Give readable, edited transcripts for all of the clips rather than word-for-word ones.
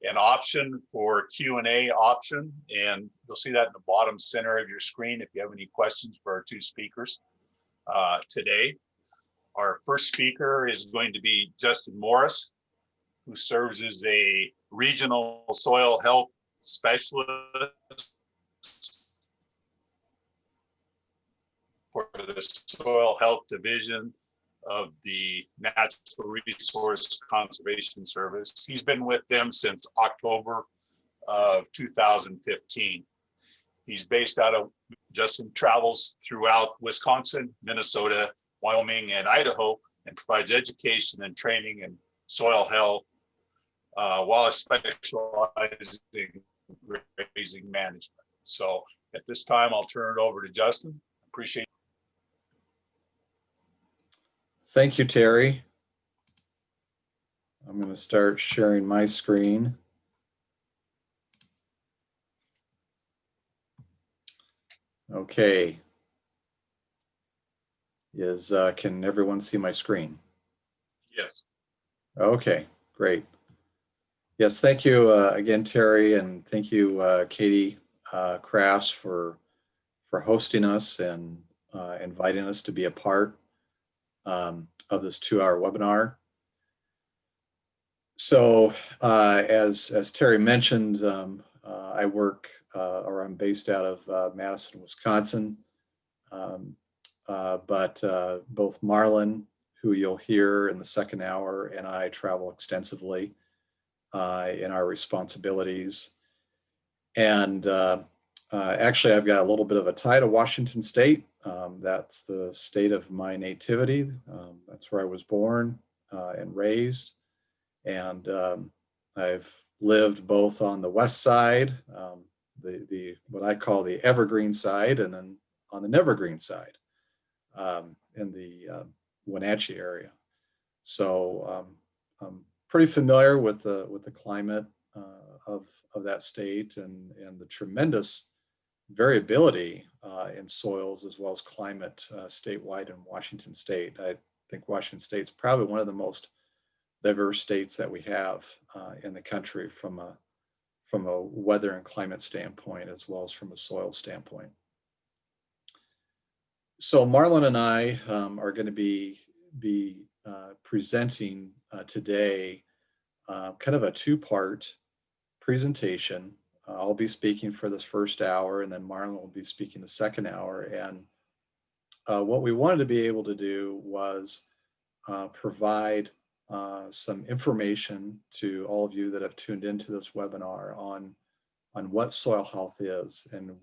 an option for Q&A option, and you'll see that in the bottom center of your screen if you have any questions for our two speakers today. Our first speaker is going to be Justin Morris, who serves as a regional soil health specialist for the Soil Health Division of the Natural Resource Conservation Service. He's been with them since October of 2015. He's based out of, Justin travels throughout Wisconsin, Minnesota, Wyoming, and Idaho, and provides education and training in soil health while specializing in grazing management. So at this time, I'll turn it over to Justin. Appreciate it. Thank you, Terry. I'm going to start sharing my screen. Okay. Can everyone see my screen? Yes. Okay, great. Yes, thank you again, Terry, and thank you, Katie Crafts, for hosting us and inviting us to be a part of this 2-hour webinar. So as Terry mentioned, I work or I'm based out of Madison, Wisconsin. But both Marlon, who you'll hear in the second hour, and I travel extensively in our responsibilities. And actually, I've got a little bit of a tie to Washington State. That's the state of my nativity. That's where I was born and raised. And I've lived both on the west side, the what I call the evergreen side, and then on the nevergreen side in the Wenatchee area. So I'm pretty familiar with the climate of that state and the tremendous variability in soils as well as climate statewide in Washington State. I think Washington State's probably one of the most diverse states that we have in the country from a weather and climate standpoint as well as from a soil standpoint. So Marlon and I are going to be presenting today kind of a two-part presentation. I'll be speaking for this first hour, and then Marlon will be speaking the second hour. And what we wanted to be able to do was provide some information to all of you that have tuned into this webinar on what soil health is and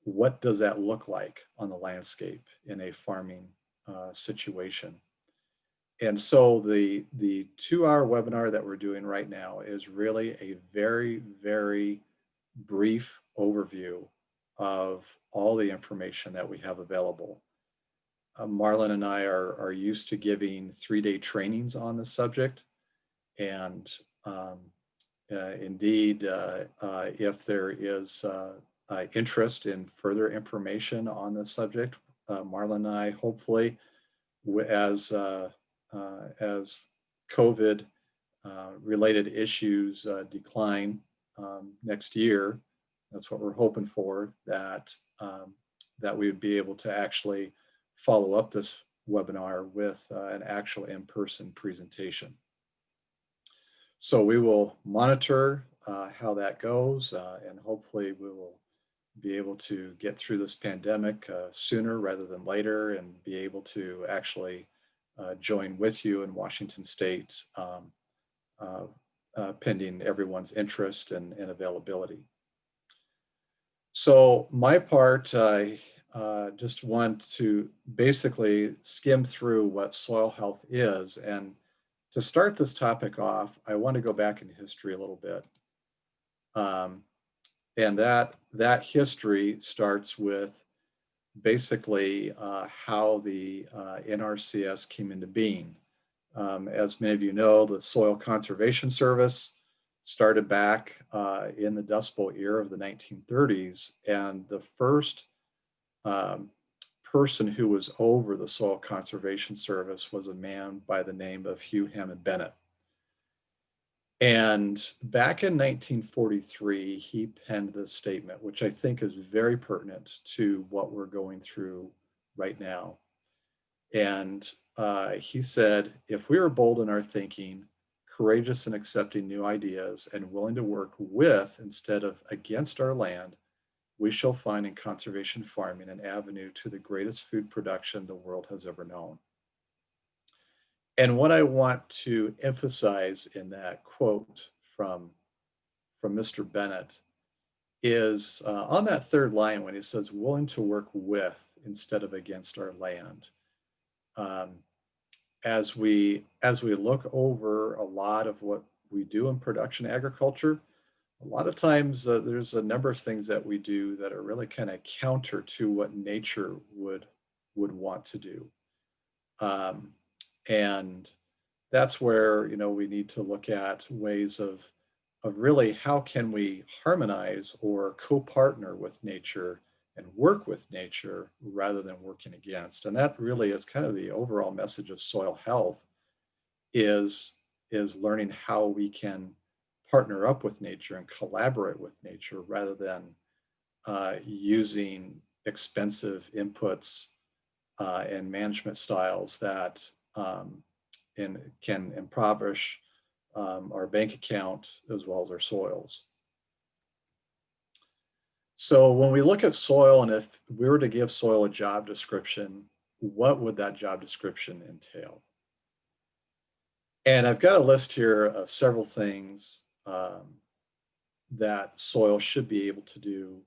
what does that look like on the landscape in a farming situation. And so the 2-hour webinar that we're doing right now is really a very, very brief overview of all the information that we have available. Marlon and I are used to giving 3-day trainings on this subject. And indeed, if there is interest in further information on this subject, Marlon and I, hopefully, as COVID related issues decline next year, that's what we're hoping for, that we would be able to actually follow up this webinar with an actual in-person presentation. So we will monitor how that goes, and hopefully we will be able to get through this pandemic sooner rather than later and be able to actually join with you in Washington State, pending everyone's interest and availability. So my part, I just want to basically skim through what soil health is. And to start this topic off, I want to go back in history a little bit. And that history starts with basically how the NRCS came into being. As many of you know, the Soil Conservation Service started back in the Dust Bowl era of the 1930s, and the first person who was over the Soil Conservation Service was a man by the name of Hugh Hammond Bennett. And back in 1943, he penned this statement, which I think is very pertinent to what we're going through right now. And he said, if we are bold in our thinking, courageous in accepting new ideas, and willing to work with instead of against our land, we shall find in conservation farming an avenue to the greatest food production the world has ever known. And what I want to emphasize in that quote from Mr. Bennett is on that third line when he says willing to work with instead of against our land. Um, as we look over a lot of what we do in production agriculture, a lot of times there's a number of things that we do that are really kind of counter to what nature would want to do. Um, and that's where, we need to look at ways of really how can we harmonize or co-partner with nature and work with nature rather than working against. And that really is kind of the overall message of soil health is learning how we can partner up with nature and collaborate with nature rather than using expensive inputs and management styles that can impoverish our bank account as well as our soils. So when we look at soil, and if we were to give soil a job description, what would that job description entail? And I've got a list here of several things that soil should be able to do.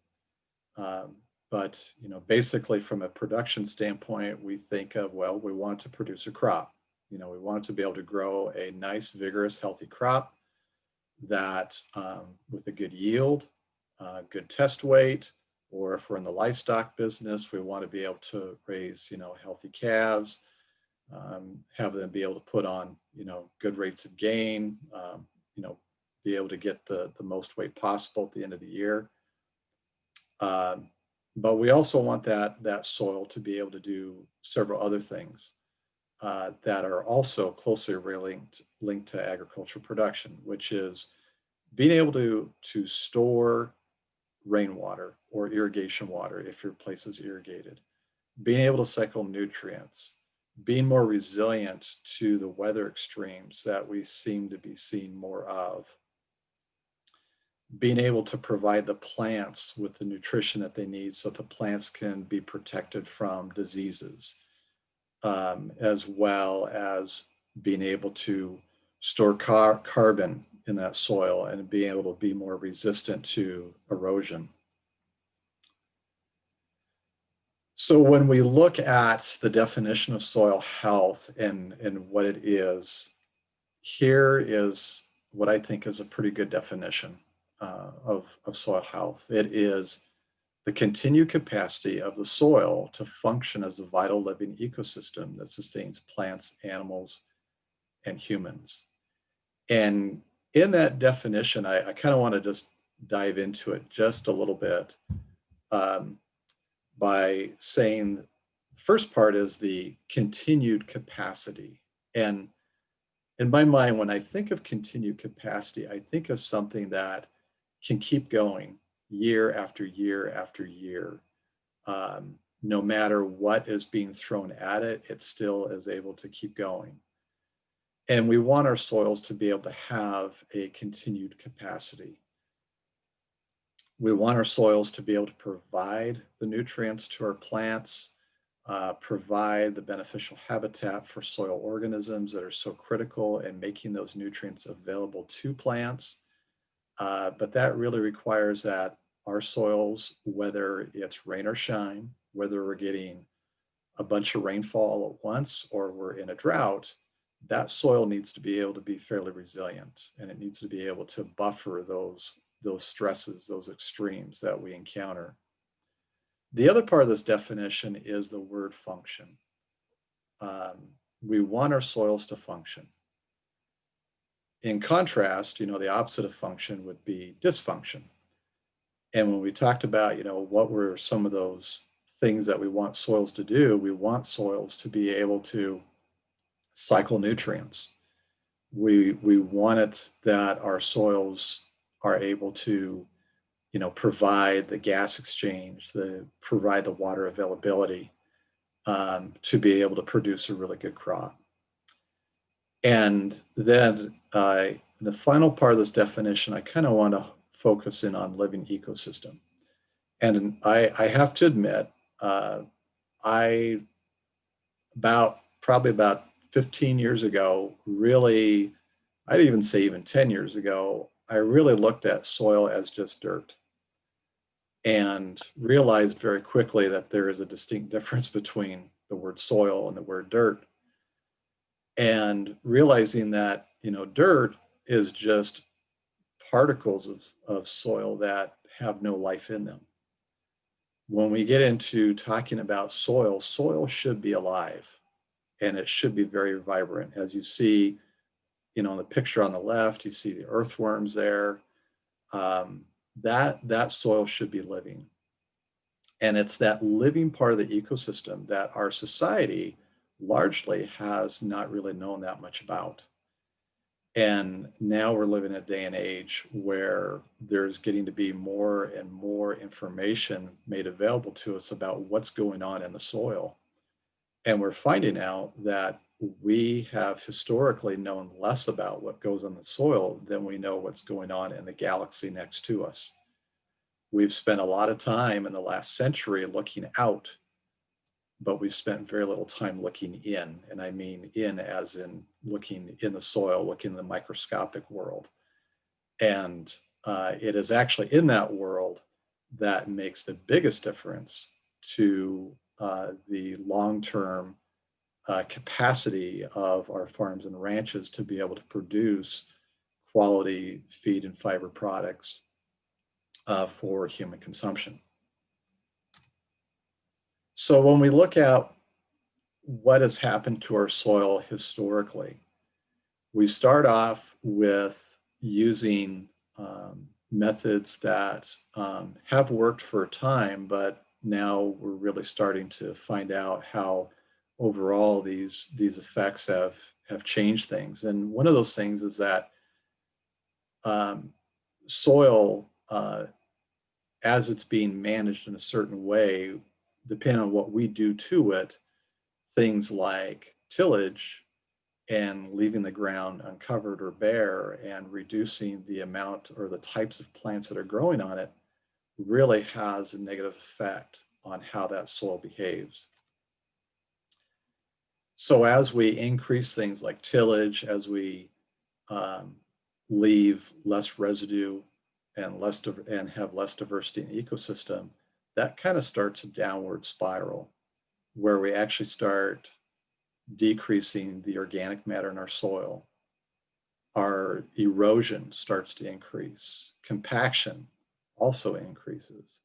But basically from a production standpoint, we think of, well, we want to produce a crop. We want to be able to grow a nice, vigorous, healthy crop that with a good yield, good test weight, or if we're in the livestock business, we want to be able to raise, healthy calves, have them be able to put on, good rates of gain, be able to get the most weight possible at the end of the year. But we also want that soil to be able to do several other things that are also closely linked to agricultural production, which is being able to store rainwater or irrigation water if your place is irrigated, being able to cycle nutrients, being more resilient to the weather extremes that we seem to be seeing more of, being able to provide the plants with the nutrition that they need so the plants can be protected from diseases, as well as being able to store carbon in that soil and being able to be more resistant to erosion. So when we look at the definition of soil health and what it is, here is what I think is a pretty good definition of soil health. It is the continued capacity of the soil to function as a vital living ecosystem that sustains plants, animals, and humans. And in that definition, I kind of want to just dive into it just a little bit by saying the first part is the continued capacity. And in my mind, when I think of continued capacity, I think of something that can keep going year after year after year. No matter what is being thrown at it, it still is able to keep going. And we want our soils to be able to have a continued capacity. We want our soils to be able to provide the nutrients to our plants, provide the beneficial habitat for soil organisms that are so critical in making those nutrients available to plants. But that really requires that our soils, whether it's rain or shine, whether we're getting a bunch of rainfall all at once or we're in a drought, that soil needs to be able to be fairly resilient, and it needs to be able to buffer those stresses, those extremes that we encounter. The other part of this definition is the word function. We want our soils to function. In contrast, the opposite of function would be dysfunction. And when we talked about, what were some of those things that we want soils to do, we want soils to be able to cycle nutrients. we want it that our soils are able to, provide the gas exchange, provide the water availability, to be able to produce a really good crop. And then the final part of this definition, I kind of want to focus in on living ecosystem. And I have to admit, I probably about 15 years ago, really, I'd even say even 10 years ago, I really looked at soil as just dirt and realized very quickly that there is a distinct difference between the word soil and the word dirt. And realizing that, dirt is just particles of soil that have no life in them. When we get into talking about soil, soil should be alive and it should be very vibrant. As you see, in the picture on the left, you see the earthworms there. That soil should be living. And it's that living part of the ecosystem that our society largely has not really known that much about. And now we're living in a day and age where there's getting to be more and more information made available to us about what's going on in the soil. And we're finding out that we have historically known less about what goes on the soil than we know what's going on in the galaxy next to us. We've spent a lot of time in the last century looking out, but we've spent very little time looking in. And I mean in as in looking in the soil, looking in the microscopic world. And it is actually in that world that makes the biggest difference to the long-term capacity of our farms and ranches to be able to produce quality feed and fiber products for human consumption. So when we look at what has happened to our soil historically, we start off with using methods that have worked for a time, but now we're really starting to find out how overall these effects have changed things. And one of those things is that soil, as it's being managed in a certain way, depending on what we do to it, things like tillage and leaving the ground uncovered or bare and reducing the amount or the types of plants that are growing on it really has a negative effect on how that soil behaves. So as we increase things like tillage, as we leave less residue and have less diversity in the ecosystem, that kind of starts a downward spiral where we actually start decreasing the organic matter in our soil. Our erosion starts to increase. Compaction also increases.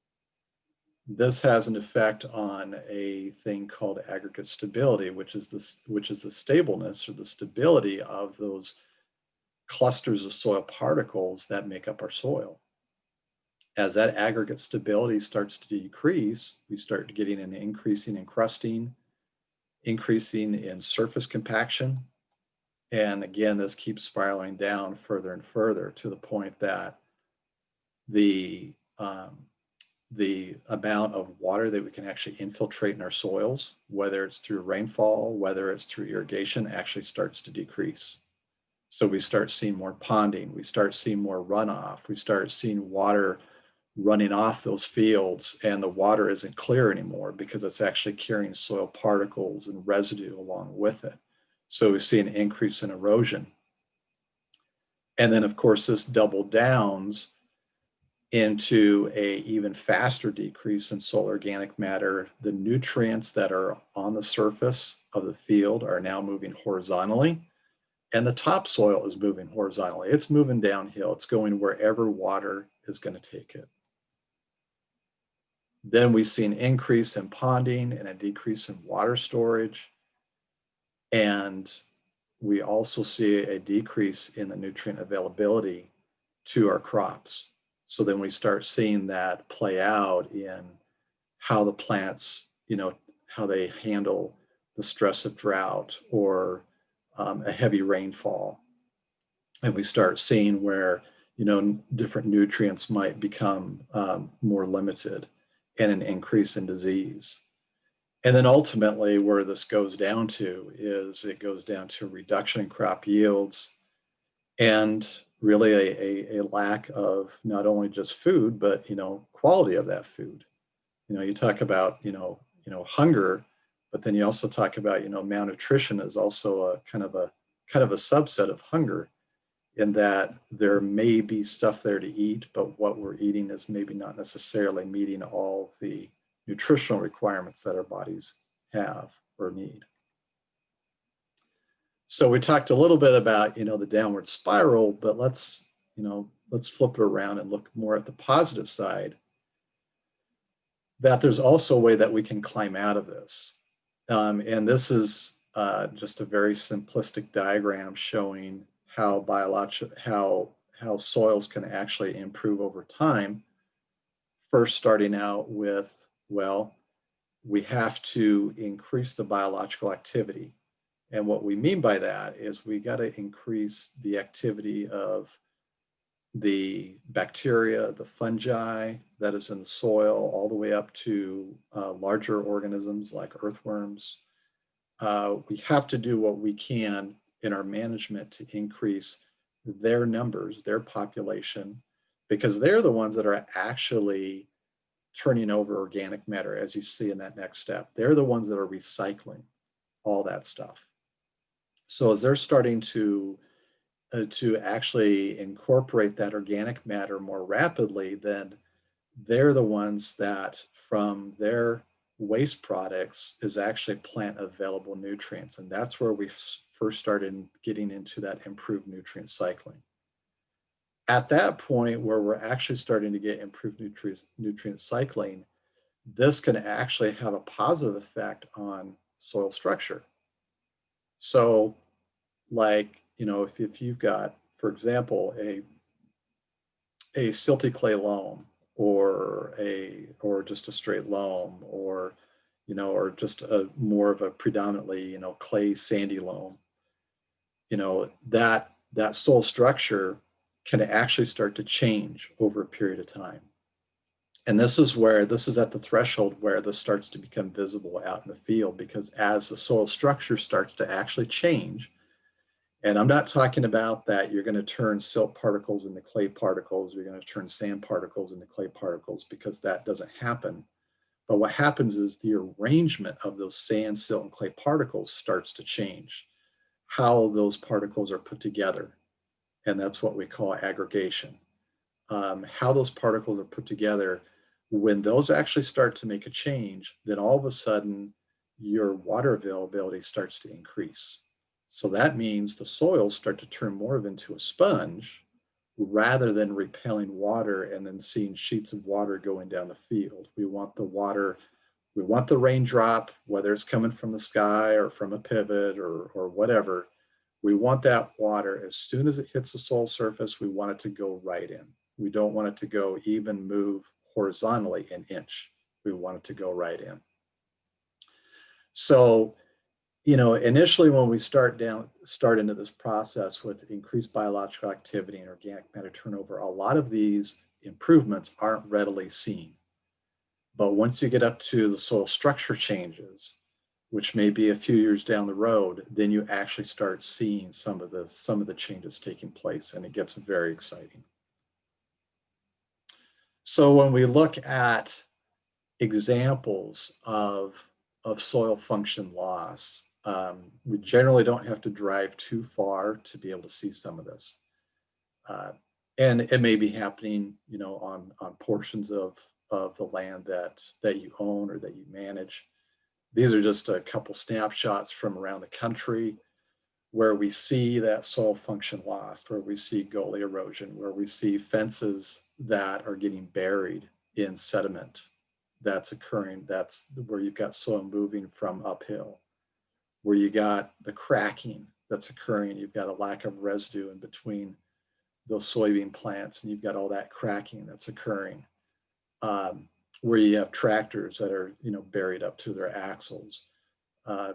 This has an effect on a thing called aggregate stability, which is the stableness or the stability of those clusters of soil particles that make up our soil. As that aggregate stability starts to decrease, we start getting an increasing encrusting, increasing in surface compaction. And again, this keeps spiraling down further and further to the point that the amount of water that we can actually infiltrate in our soils, whether it's through rainfall, whether it's through irrigation, actually starts to decrease. So we start seeing more ponding, we start seeing more runoff, we start seeing water running off those fields, and the water isn't clear anymore because it's actually carrying soil particles and residue along with it. So we see an increase in erosion. And then of course this double downs into a even faster decrease in soil organic matter. The nutrients that are on the surface of the field are now moving horizontally, and the topsoil is moving horizontally. It's moving downhill. It's going wherever water is going to take it. Then we see an increase in ponding and a decrease in water storage. And we also see a decrease in the nutrient availability to our crops. So then we start seeing that play out in how the plants, how they handle the stress of drought or a heavy rainfall. and we start seeing where, different nutrients might become more limited and an increase in disease. And then ultimately where this goes down to is it goes down to reduction in crop yields and really a lack of not only just food, but, quality of that food. You talk about, hunger, but then you also talk about, malnutrition is also a kind of a subset of hunger, in that there may be stuff there to eat, but what we're eating is maybe not necessarily meeting all the nutritional requirements that our bodies have or need. So we talked a little bit about, the downward spiral, but let's flip it around and look more at the positive side, that there's also a way that we can climb out of this. And this is just a very simplistic diagram showing how soils can actually improve over time. First, starting out with, well, we have to increase the biological activity. And what we mean by that is we got to increase the activity of the bacteria, the fungi that is in the soil, all the way up to larger organisms like earthworms. We have to do what we can in our management to increase their numbers, their population, because they're the ones that are actually turning over organic matter, as you see in that next step. They're the ones that are recycling all that stuff. So as they're starting to actually incorporate that organic matter more rapidly, then they're the ones that from their waste products is actually plant available nutrients. And that's where we first started getting into that improved nutrient cycling. At that point where we're actually starting to get improved nutrient cycling, this can actually have a positive effect on soil structure. So like, if you've got, for example, a silty clay loam or just a straight loam, or just a more of a predominantly, clay sandy loam, that soil structure can actually start to change over a period of time. And this is at the threshold where this starts to become visible out in the field, because as the soil structure starts to actually change, and I'm not talking about that you're going to turn silt particles into clay particles, you're going to turn sand particles into clay particles, because that doesn't happen. But what happens is the arrangement of those sand, silt, and clay particles starts to change, how those particles are put together. And that's what we call aggregation. How those particles are put together, when those actually start to make a change, then all of a sudden your water availability starts to increase. So that means the soils start to turn more into a sponge rather than repelling water and then seeing sheets of water going down the field. We want the raindrop, whether it's coming from the sky or from a pivot or whatever. We want that water, as soon as it hits the soil surface, we want it to go right in. We don't want it to go even move horizontally an inch. We want it to go right in. So, initially when we start into this process with increased biological activity and organic matter turnover, a lot of these improvements aren't readily seen. But once you get up to the soil structure changes, which may be a few years down the road, then you actually start seeing some of the changes taking place, and it gets very exciting. So when we look at examples of soil function loss, we generally don't have to drive too far to be able to see some of this. And it may be happening, on portions of the land that you own or that you manage. These are just a couple snapshots from around the country where we see that soil function lost, where we see gully erosion, where we see fences that are getting buried in sediment that's occurring. That's where you've got soil moving from uphill, where you got the cracking that's occurring. You've got a lack of residue in between those soybean plants, and you've got all that cracking that's occurring. Where you have tractors that are, buried up to their axles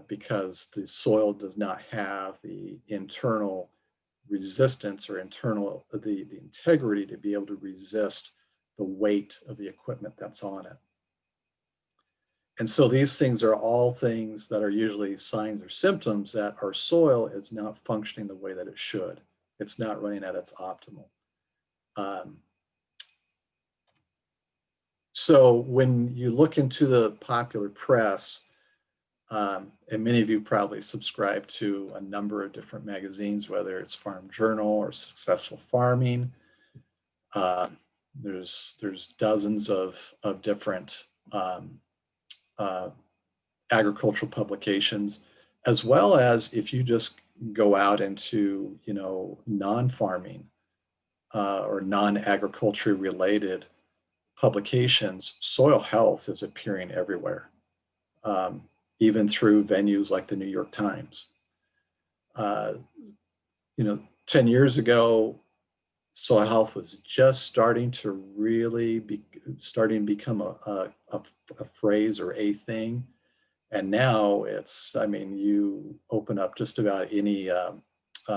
because the soil does not have the internal resistance or internal, the integrity to be able to resist the weight of the equipment that's on it. And so these things are all things that are usually signs or symptoms that our soil is not functioning the way that it should. It's not running at its optimal. So when you look into the popular press, and many of you probably subscribe to a number of different magazines, whether it's Farm Journal or Successful Farming. There's dozens of different agricultural publications, as well as if you just go out into, you know, non-farming or non-agriculture related publications, soil health is appearing everywhere, even through venues like the New York Times. You know, 10 years ago, soil health was just starting to really become a phrase or a thing. And now it's, I mean, you open up just about any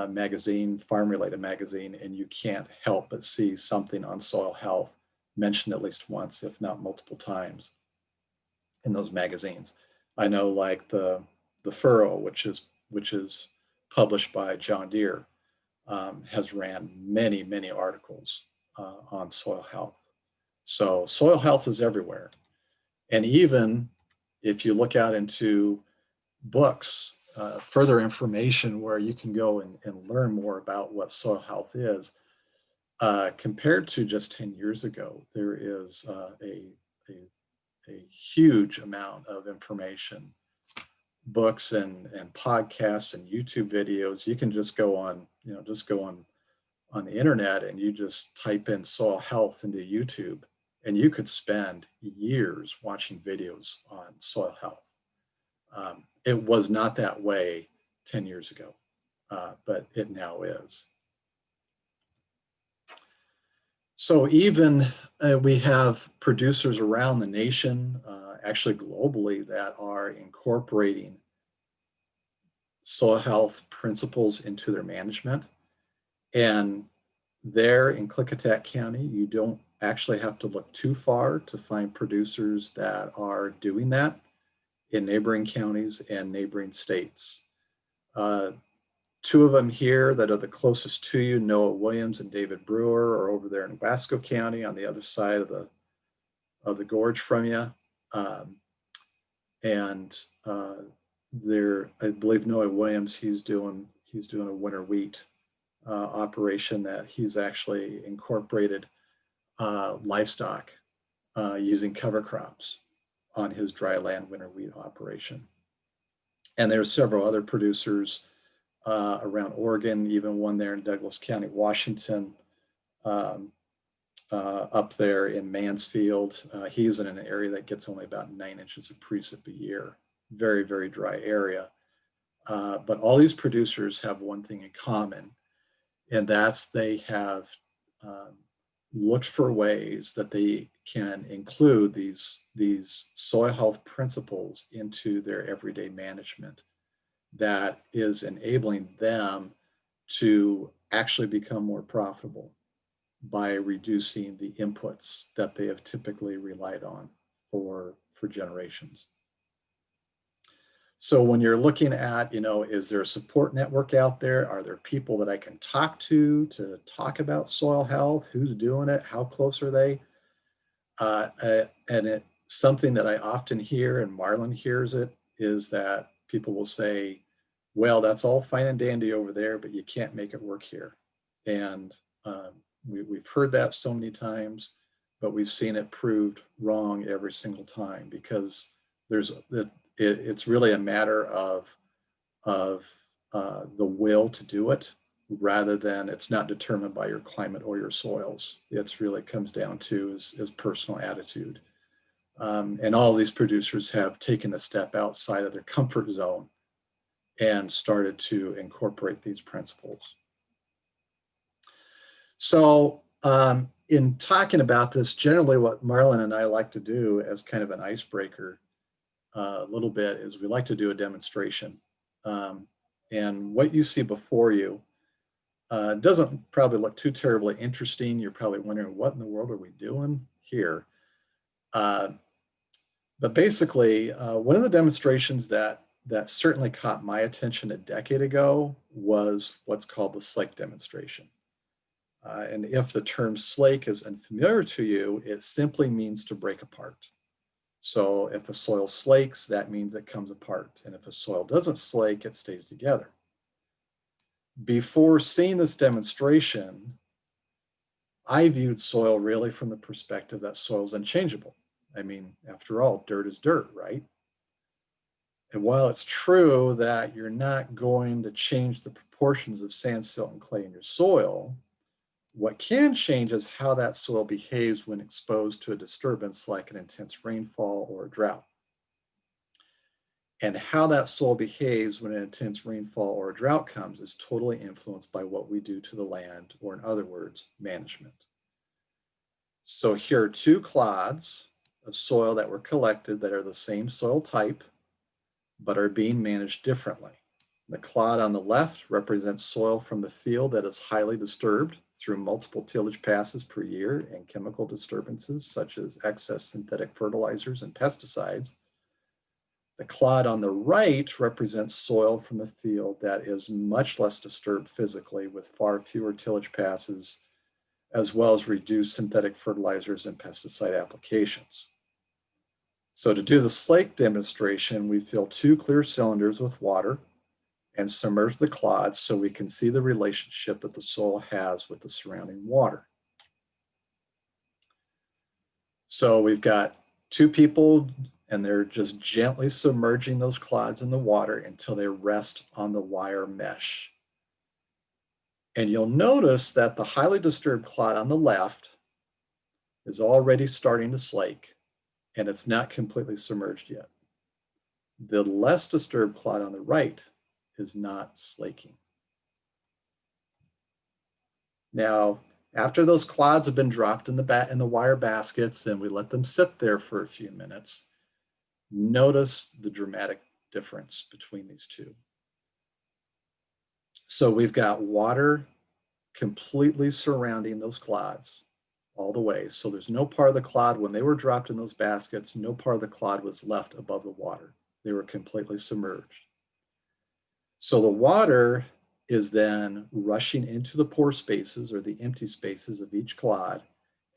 magazine, farm-related magazine, and you can't help but see something on soil health mentioned at least once, if not multiple times, in those magazines. I know, like the Furrow, which is published by John Deere, has ran many articles on soil health. So soil health is everywhere, and even if you look out into books, further information where you can go and learn more about what soil health is, compared to just 10 years ago, there is a huge amount of information, books and podcasts and YouTube videos. You can just go on, you know, on the internet and you just type in soil health into YouTube, and you could spend years watching videos on soil health. It was not that way 10 years ago, but it now is. So even we have producers around the nation, actually globally, that are incorporating soil health principles into their management. And there in Klickitat County, you don't actually have to look too far to find producers that are doing that in neighboring counties and neighboring states. Two of them here that are the closest to you, Noah Williams and David Brewer, are over there in Wasco County on the other side of the gorge from you. I believe Noah Williams, he's doing a winter wheat operation that he's actually incorporated livestock using cover crops on his dry land winter wheat operation. And there's several other producers around Oregon, even one there in Douglas County, Washington, up there in Mansfield. He's in an area that gets only about 9 inches of precip a year. Very dry area. But all these producers have one thing in common, and that's they have looked for ways that they can include these soil health principles into their everyday management that is enabling them to actually become more profitable by reducing the inputs that they have typically relied on for generations. So when you're looking at, you know, is there a support network out there? Are there people that I can talk to talk about soil health? Who's doing it? How close are they? And something that I often hear, and Marlon hears it, is that people will say, well, that's all fine and dandy over there, but you can't make it work here. And we've heard that so many times, but we've seen it proved wrong every single time, because it's really a matter of the will to do it, rather than it's not determined by your climate or your soils. It's really comes down to is personal attitude. And all these producers have taken a step outside of their comfort zone and started to incorporate these principles. So in talking about this, generally what Marlon and I like to do as kind of an icebreaker a little bit is we like to do a demonstration. And what you see before you Doesn't probably look too terribly interesting. You're probably wondering, what in the world are we doing here? But basically, one of the demonstrations that certainly caught my attention a decade ago was what's called the slake demonstration. And if the term slake is unfamiliar to you, it simply means to break apart. So if a soil slakes, that means it comes apart. And if a soil doesn't slake, it stays together. Before seeing this demonstration, I viewed soil really from the perspective that soil is unchangeable. I mean, after all, dirt is dirt, right? And while it's true that you're not going to change the proportions of sand, silt, and clay in your soil, what can change is how that soil behaves when exposed to a disturbance like an intense rainfall or a drought. And how that soil behaves when an intense rainfall or a drought comes is totally influenced by what we do to the land, or in other words, management. So here are two clods of soil that were collected that are the same soil type, but are being managed differently. The clod on the left represents soil from the field that is highly disturbed through multiple tillage passes per year and chemical disturbances such as excess synthetic fertilizers and pesticides. The clod on the right represents soil from the field that is much less disturbed physically with far fewer tillage passes, as well as reduced synthetic fertilizers and pesticide applications. So to do the slake demonstration, we fill 2 clear cylinders with water and submerge the clods so we can see the relationship that the soil has with the surrounding water. So we've got 2 people and they're just gently submerging those clods in the water until they rest on the wire mesh. And you'll notice that the highly disturbed clod on the left is already starting to slake, and it's not completely submerged yet. The less disturbed clod on the right is not slaking. Now, after those clods have been dropped in the wire baskets and we let them sit there for a few minutes, notice the dramatic difference between these two. So we've got water completely surrounding those clods all the way. So there's no part of the clod, when they were dropped in those baskets, no part of the clod was left above the water. They were completely submerged. So the water is then rushing into the pore spaces or the empty spaces of each clod.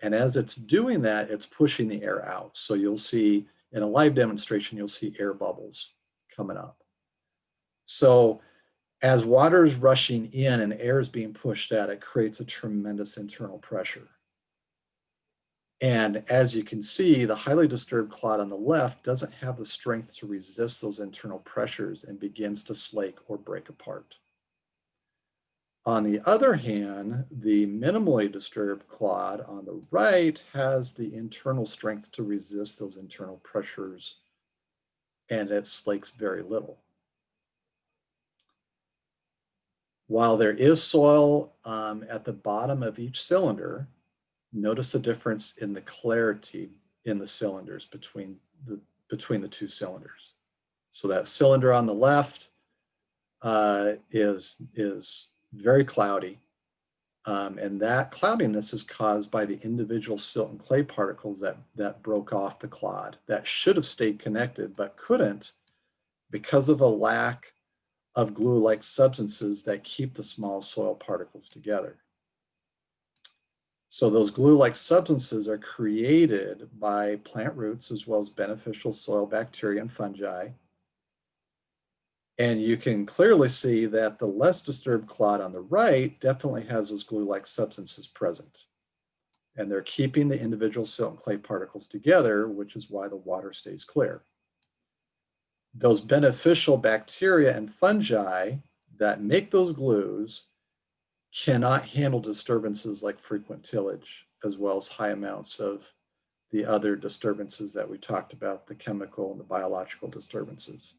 And as it's doing that, it's pushing the air out. So you'll see in a live demonstration, you'll see air bubbles coming up. So as water is rushing in and air is being pushed out, it creates a tremendous internal pressure. And as you can see, the highly disturbed clod on the left doesn't have the strength to resist those internal pressures and begins to slake or break apart. On the other hand, the minimally disturbed clod on the right has the internal strength to resist those internal pressures, and it slakes very little. While there is soil at the bottom of each cylinder, notice the difference in the clarity in the cylinders between the 2 cylinders. So that cylinder on the left is very cloudy, and that cloudiness is caused by the individual silt and clay particles that broke off the clod that should have stayed connected but couldn't because of a lack of glue-like substances that keep the small soil particles together. So those glue-like substances are created by plant roots as well as beneficial soil bacteria and fungi. And you can clearly see that the less disturbed clod on the right definitely has those glue-like substances present. And they're keeping the individual silt and clay particles together, which is why the water stays clear. Those beneficial bacteria and fungi that make those glues cannot handle disturbances like frequent tillage, as well as high amounts of the other disturbances that we talked about, the chemical and the biological disturbances.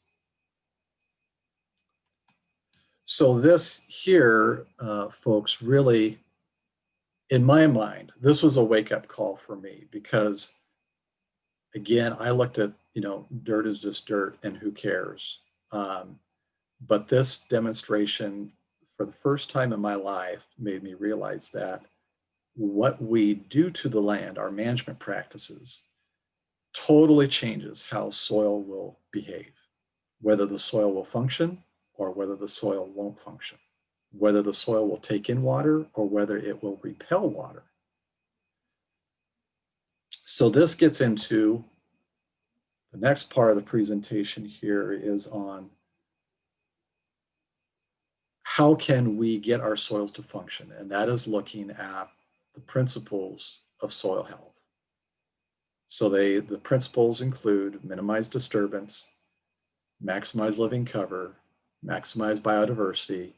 So this here, folks, really, in my mind, this was a wake-up call for me because, again, I looked at, dirt is just dirt and who cares? But this demonstration for the first time in my life, made me realize that what we do to the land, our management practices, totally changes how soil will behave, whether the soil will function or whether the soil won't function, whether the soil will take in water or whether it will repel water. So this gets into the next part of the presentation here is on how can we get our soils to function? And that is looking at the principles of soil health. So the principles include minimize disturbance, maximize living cover, maximize biodiversity,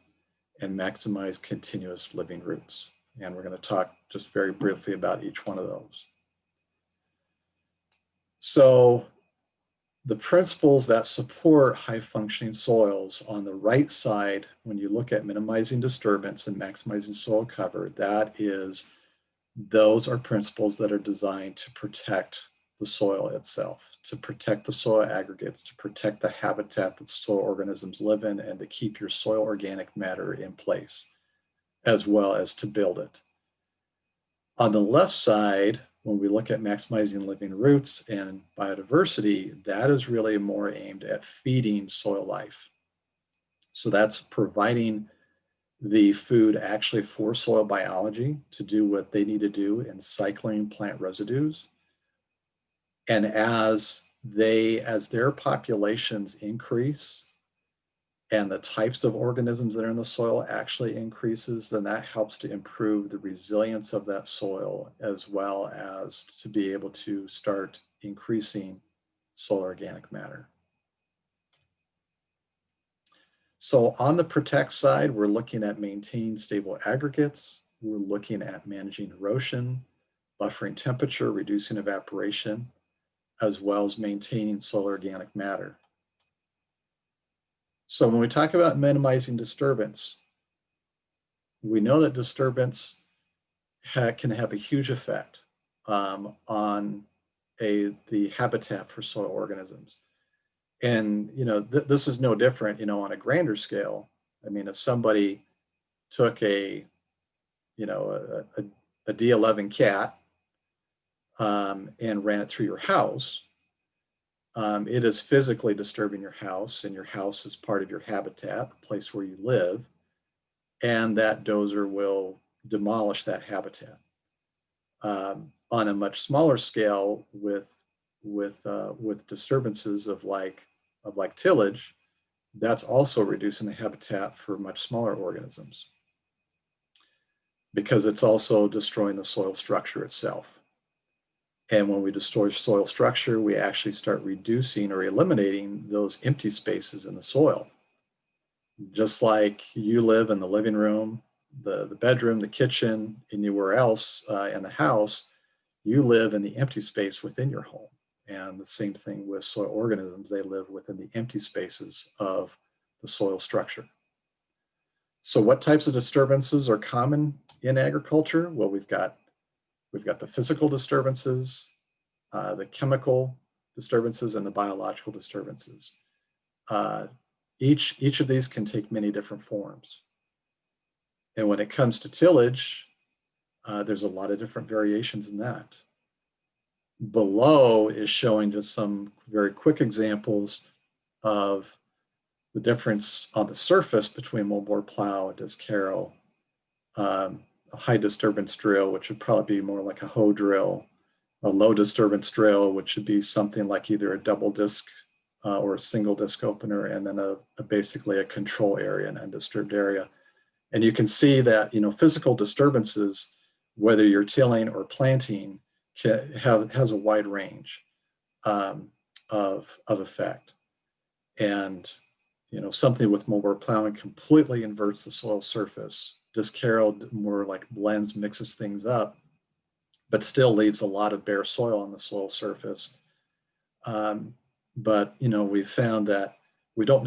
and maximize continuous living roots. And we're going to talk just very briefly about each one of those. So the principles that support high functioning soils on the right side, when you look at minimizing disturbance and maximizing soil cover, those are principles that are designed to protect the soil itself, to protect the soil aggregates, to protect the habitat that soil organisms live in, and to keep your soil organic matter in place, as well as to build it. On the left side, when we look at maximizing living roots and biodiversity, that is really more aimed at feeding soil life. So that's providing the food actually for soil biology to do what they need to do in cycling plant residues. And as their populations increase and the types of organisms that are in the soil actually increases, then that helps to improve the resilience of that soil, as well as to be able to start increasing soil organic matter. So on the protect side, we're looking at maintaining stable aggregates. We're looking at managing erosion, buffering temperature, reducing evaporation, as well as maintaining soil organic matter. So when we talk about minimizing disturbance, we know that disturbance can have a huge effect on the habitat for soil organisms. And this is no different, on a grander scale. I mean, if somebody took a D11 cat and ran it through your house, it is physically disturbing your house, and your house is part of your habitat, the place where you live, and that dozer will demolish that habitat. On a much smaller scale, with disturbances of like tillage, that's also reducing the habitat for much smaller organisms, because it's also destroying the soil structure itself. And when we destroy soil structure, we actually start reducing or eliminating those empty spaces in the soil. Just like you live in the living room, the bedroom, the kitchen, anywhere else in the house, you live in the empty space within your home. And the same thing with soil organisms, they live within the empty spaces of the soil structure. So what types of disturbances are common in agriculture? Well, we've got the physical disturbances, the chemical disturbances, and the biological disturbances. Each of these can take many different forms. And when it comes to tillage, there's a lot of different variations in that. Below is showing just some very quick examples of the difference on the surface between moldboard plow, disc harrow, a high disturbance drill, which would probably be more like a hoe drill, a low disturbance drill, which would be something like either a double disc or a single disc opener, and then basically a control area, an undisturbed area. And you can see that physical disturbances, whether you're tilling or planting, has a wide range of effect. And something with moldboard plowing completely inverts the soil surface. Disc harrow more like blends, mixes things up, but still leaves a lot of bare soil on the soil surface. But we've found that we don't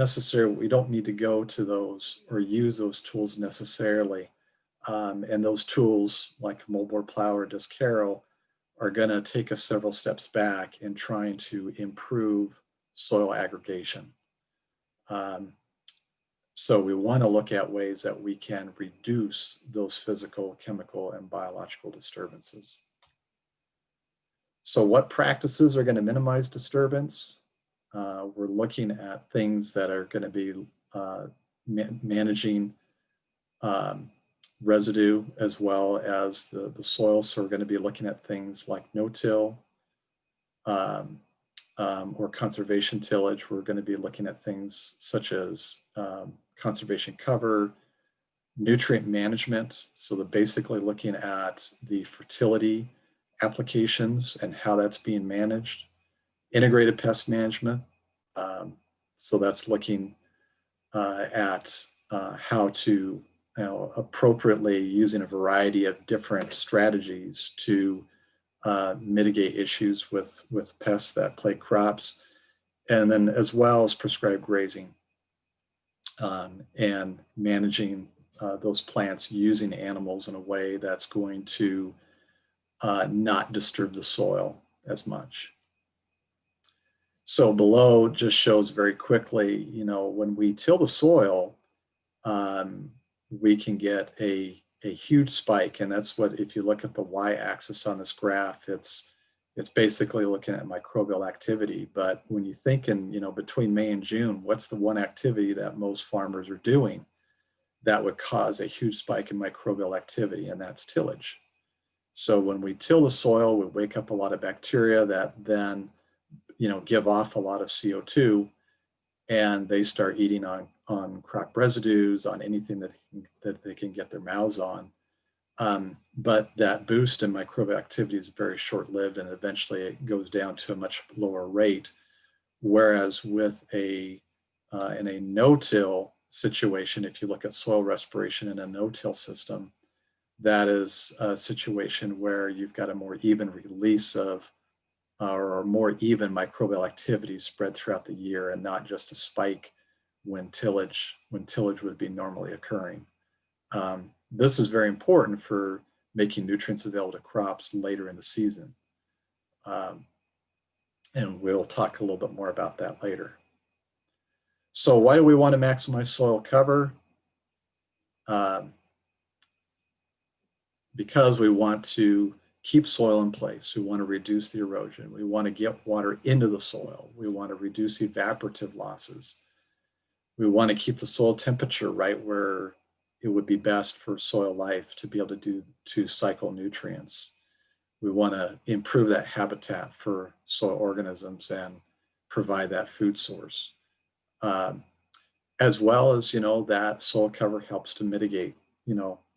need to go to those or use those tools necessarily. And those tools like moldboard plow or disc harrow are going to take us several steps back in trying to improve soil aggregation. So we want to look at ways that we can reduce those physical, chemical, and biological disturbances. So what practices are going to minimize disturbance? We're looking at things that are going to be managing residue as well as the soil. So we're going to be looking at things like no-till or conservation tillage. We're going to be looking at things such as conservation cover, nutrient management. So they're basically looking at the fertility applications and how that's being managed. Integrated pest management. So that's looking at how to appropriately using a variety of different strategies to mitigate issues with pests that plague crops, and then as well as prescribed grazing and managing those plants using animals in a way that's going to not disturb the soil as much. So below just shows very quickly, when we till the soil, we can get a huge spike. And that's what, if you look at the y-axis on this graph, it's basically looking at microbial activity. But when you think between May and June, what's the one activity that most farmers are doing that would cause a huge spike in microbial activity? And that's tillage. So when we till the soil, we wake up a lot of bacteria that then give off a lot of CO2, and they start eating on crop residues, on anything that they can get their mouths on. But that boost in microbial activity is very short-lived, and eventually it goes down to a much lower rate. Whereas with in a no-till situation, if you look at soil respiration in a no-till system, that is a situation where you've got a more even release of or more even microbial activity spread throughout the year, and not just a spike when tillage would be normally occurring. This is very important for making nutrients available to crops later in the season. And we'll talk a little bit more about that later. So why do we want to maximize soil cover? Because we want to keep soil in place. We want to reduce the erosion. We want to get water into the soil. We want to reduce evaporative losses. We want to keep the soil temperature right where it would be best for soil life to be able to cycle nutrients. We want to improve that habitat for soil organisms and provide that food source. As well as, that soil cover helps to mitigate,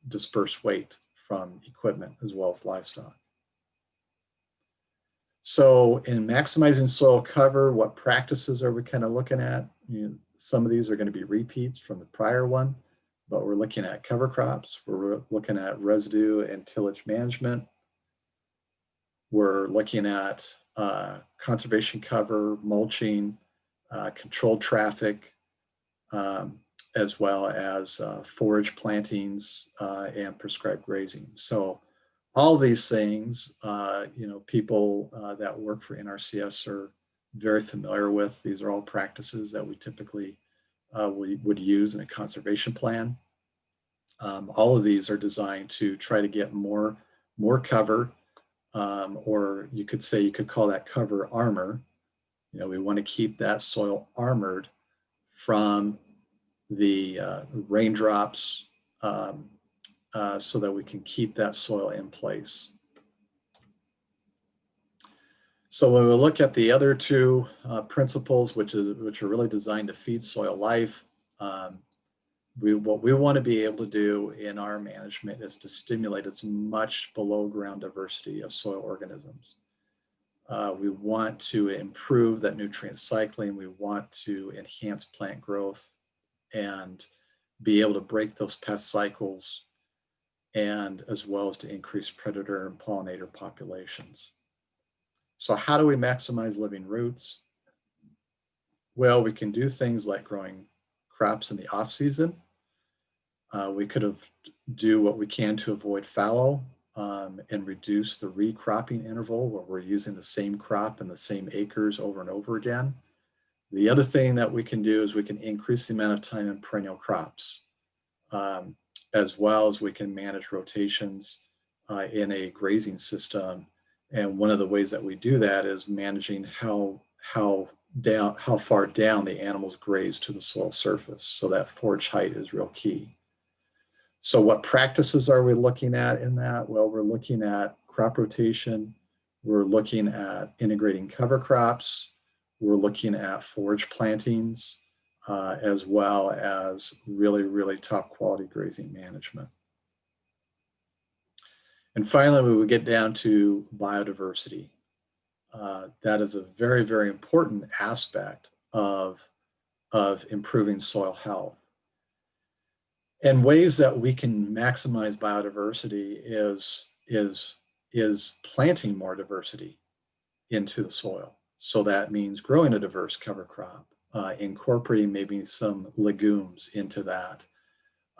dispersed weight from equipment as well as livestock. So in maximizing soil cover, what practices are we kind of looking at? Some of these are going to be repeats from the prior one, but we're looking at cover crops. We're looking at residue and tillage management. We're looking at conservation cover, mulching, controlled traffic, as well as forage plantings and prescribed grazing. So all these things, people that work for NRCS are very familiar with. These are all practices that we typically would use in a conservation plan. All of these are designed to try to get more cover, or you could call that cover armor. We want to keep that soil armored from the raindrops so that we can keep that soil in place. So when we look at the other two principles, which are really designed to feed soil life, what we want to be able to do in our management is to stimulate as much below ground diversity of soil organisms. We want to improve that nutrient cycling. We want to enhance plant growth and be able to break those pest cycles, and as well as to increase predator and pollinator populations. So how do we maximize living roots? Well, we can do things like growing crops in the off season. We could do what we can to avoid fallow and reduce the recropping interval where we're using the same crop and the same acres over and over again. The other thing that we can do is we can increase the amount of time in perennial crops, as well as we can manage rotations in a grazing system. And one of the ways that we do that is managing how far down the animals graze to the soil surface. So that forage height is real key. So what practices are we looking at in that? Well, we're looking at crop rotation. We're looking at integrating cover crops. We're looking at forage plantings, as well as really, really top quality grazing management. And finally, we would get down to biodiversity. That is a very, very important aspect of improving soil health. And ways that we can maximize biodiversity is planting more diversity into the soil. So that means growing a diverse cover crop, incorporating maybe some legumes into that,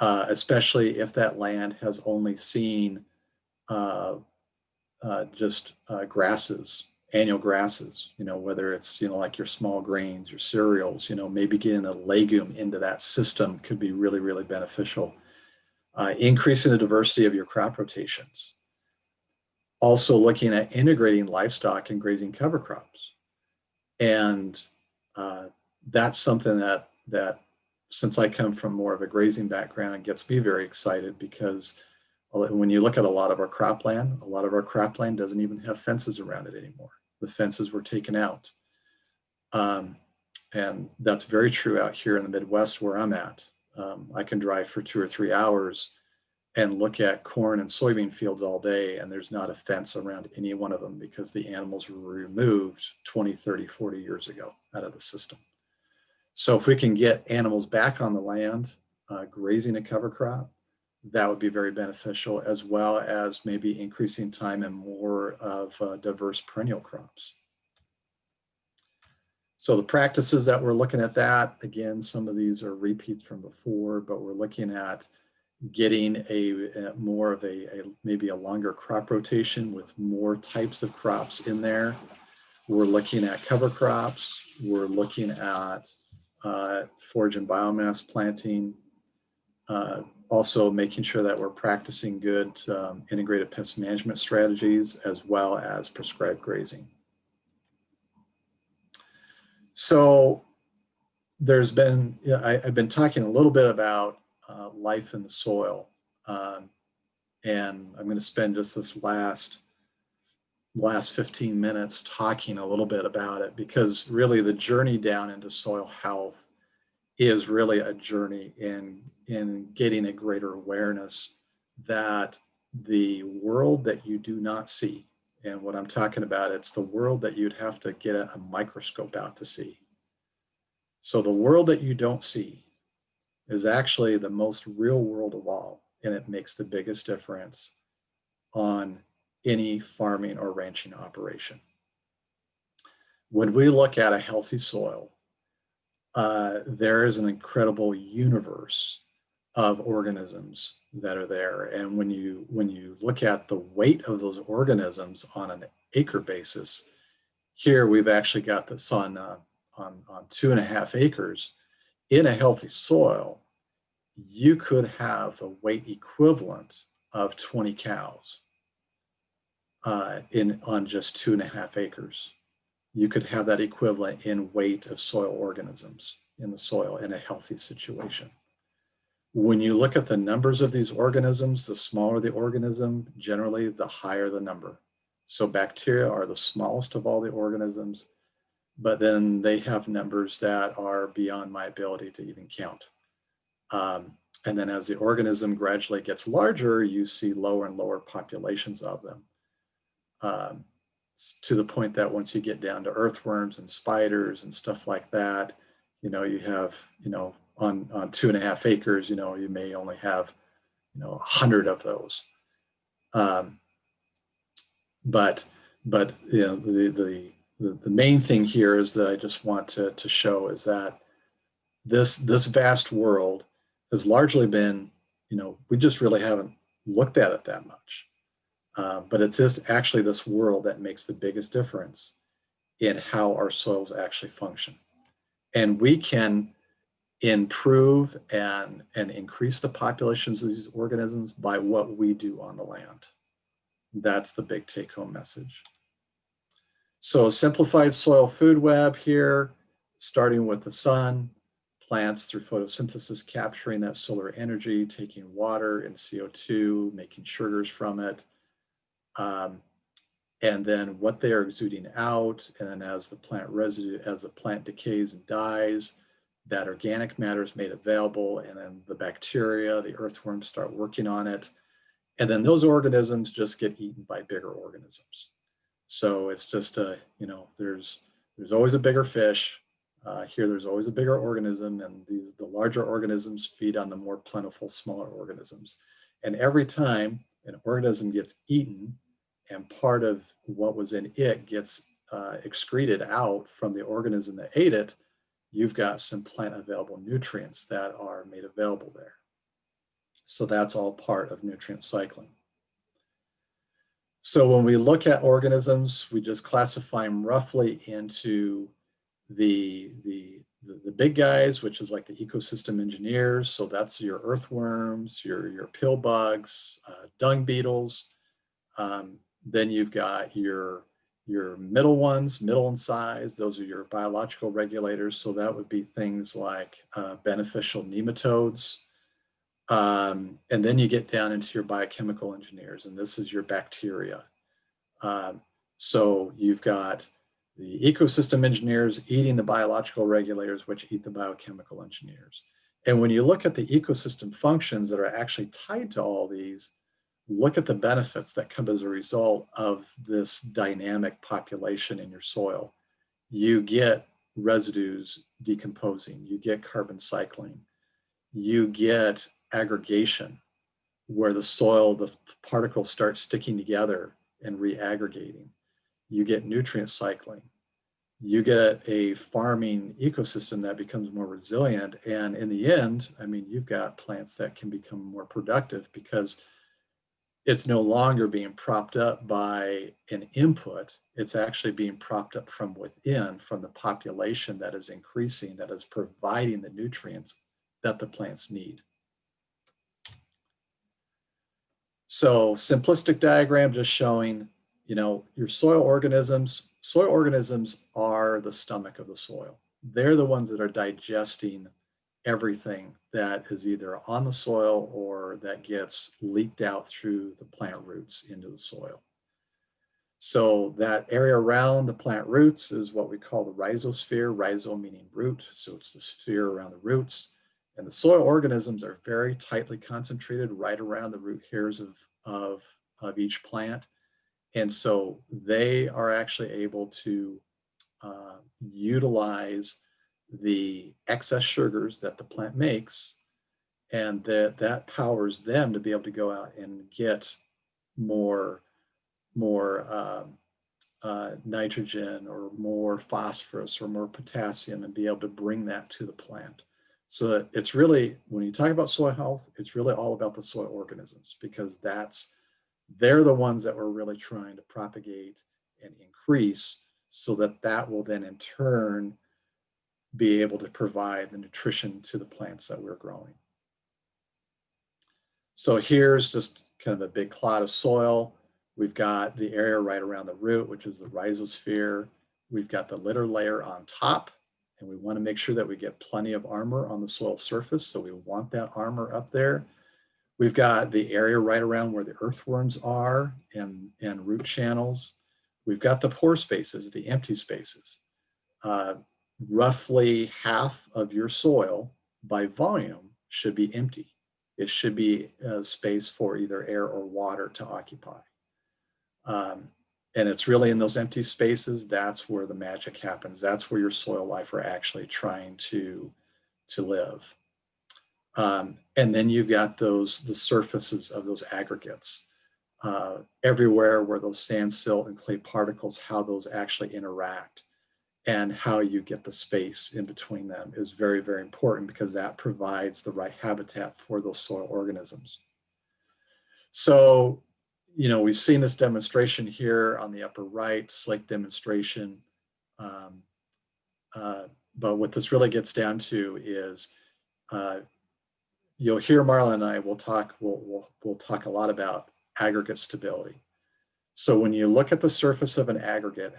especially if that land has only seen grasses, annual grasses, whether it's, like your small grains, your cereals, maybe getting a legume into that system could be really, really beneficial. Increasing the diversity of your crop rotations. Also looking at integrating livestock and grazing cover crops. And that's something that since I come from more of a grazing background, gets me very excited, because when you look at a lot of our cropland doesn't even have fences around it anymore. The fences were taken out. And that's very true out here in the Midwest where I'm at. I can drive for 2 or 3 hours and look at corn and soybean fields all day, and there's not a fence around any one of them because the animals were removed 20, 30, 40 years ago out of the system. So if we can get animals back on the land, grazing a cover crop, that would be very beneficial, as well as maybe increasing time in more of diverse perennial crops. So the practices that we're looking at that, again, some of these are repeats from before, but we're looking at getting more of maybe a longer crop rotation with more types of crops in there. We're looking at cover crops. We're looking at forage and biomass planting. Also making sure that we're practicing good integrated pest management strategies, as well as prescribed grazing. So I've been talking a little bit about life in the soil, and I'm going to spend just this last 15 minutes talking a little bit about it, because really the journey down into soil health is really a journey in getting a greater awareness that the world that you do not see, and what I'm talking about, it's the world that you'd have to get a microscope out to see. So the world that you don't see is actually the most real world of all, and it makes the biggest difference on any farming or ranching operation. When we look at a healthy soil, there is an incredible universe of organisms that are there. And when you look at the weight of those organisms on an acre basis, here we've actually got this on 2.5 acres. In a healthy soil, you could have the weight equivalent of 20 cows on just 2.5 acres. You could have that equivalent in weight of soil organisms in the soil in a healthy situation. When you look at the numbers of these organisms, the smaller the organism, generally the higher the number. So bacteria are the smallest of all the organisms, but then they have numbers that are beyond my ability to even count. And then as the organism gradually gets larger, you see lower and lower populations of them. To the point that once you get down to earthworms and spiders and stuff like that, you have, on 2.5 acres, you may only have, 100 of those. But the main thing here is that I just want to show is that this vast world has largely been, we just really haven't looked at it that much. But it's actually this world that makes the biggest difference in how our soils actually function. And we can improve and increase the populations of these organisms by what we do on the land. That's the big take-home message. So simplified soil food web here, starting with the sun, plants through photosynthesis capturing that solar energy, taking water and CO2, making sugars from it, and then what they are exuding out. And then as the plant decays and dies, that organic matter is made available, and then the bacteria, the earthworms start working on it. And then those organisms just get eaten by bigger organisms. So it's just there's always a bigger fish. Here, there's always a bigger organism, and the larger organisms feed on the more plentiful, smaller organisms. And every time an organism gets eaten and part of what was in it gets excreted out from the organism that ate it, you've got some plant available nutrients that are made available there. So that's all part of nutrient cycling. So when we look at organisms, we just classify them roughly into the big guys, which is like the ecosystem engineers. So that's your earthworms, your pill bugs, dung beetles. Then you've got your middle ones, middle in size. Those are your biological regulators. So that would be things like beneficial nematodes. And then you get down into your biochemical engineers, and this is your bacteria. So you've got the ecosystem engineers eating the biological regulators, which eat the biochemical engineers. And when you look at the ecosystem functions that are actually tied to all these, look at the benefits that come as a result of this dynamic population in your soil. You get residues decomposing, you get carbon cycling, you get aggregation, where the soil, the particles start sticking together and re-aggregating. You get nutrient cycling. You get a farming ecosystem that becomes more resilient. And in the end, I mean, you've got plants that can become more productive because it's no longer being propped up by an input. It's actually being propped up from within, from the population that is increasing, that is providing the nutrients that the plants need. So simplistic diagram just showing, your soil organisms. Soil organisms are the stomach of the soil. They're the ones that are digesting everything that is either on the soil or that gets leaked out through the plant roots into the soil. So that area around the plant roots is what we call the rhizosphere, rhizo meaning root. So it's the sphere around the roots. And the soil organisms are very tightly concentrated right around the root hairs of each plant. And so they are actually able to utilize the excess sugars that the plant makes, and that powers them to be able to go out and get more nitrogen or more phosphorus or more potassium and be able to bring that to the plant. So that it's really, when you talk about soil health, it's really all about the soil organisms, because they're the ones that we're really trying to propagate and increase, so that will then in turn be able to provide the nutrition to the plants that we're growing. So here's just kind of a big clod of soil. We've got the area right around the root, which is the rhizosphere. We've got the litter layer on top, and we want to make sure that we get plenty of armor on the soil surface. So we want that armor up there. We've got the area right around where the earthworms are and root channels. We've got the pore spaces, the empty spaces. Roughly half of your soil by volume should be empty. It should be a space for either air or water to occupy. And it's really in those empty spaces, that's where the magic happens. That's where your soil life are actually trying to live. And then you've got the surfaces of those aggregates. Everywhere where those sand, silt, and clay particles, how those actually interact and how you get the space in between them is very, very important, because that provides the right habitat for those soil organisms. So, we've seen this demonstration here on the upper right, slate demonstration. what this really gets down to is you'll hear Marlon and I will talk, we'll talk a lot about aggregate stability. So when you look at the surface of an aggregate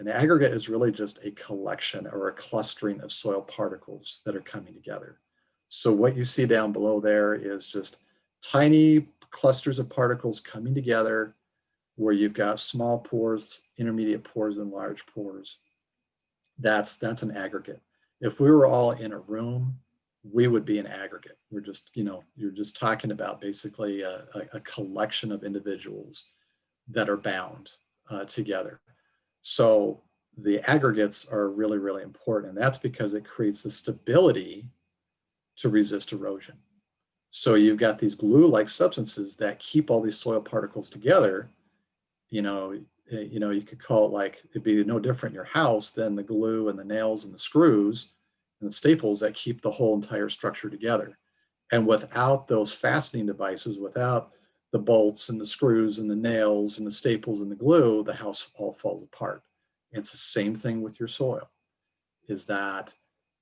is really just a collection or a clustering of soil particles that are coming together. So what you see down below there is just tiny clusters of particles coming together where you've got small pores, intermediate pores, and large pores. That's an aggregate. If we were all in a room, we would be an aggregate. We're just, you're just talking about basically a collection of individuals that are bound together. So the aggregates are really, really important. And that's because it creates the stability to resist erosion. So you've got these glue-like substances that keep all these soil particles together. You could call it like, it'd be no different in your house than the glue and the nails and the screws and the staples that keep the whole entire structure together. And without those fastening devices, without the bolts and the screws and the nails and the staples and the glue, the house all falls apart. And it's the same thing with your soil, is that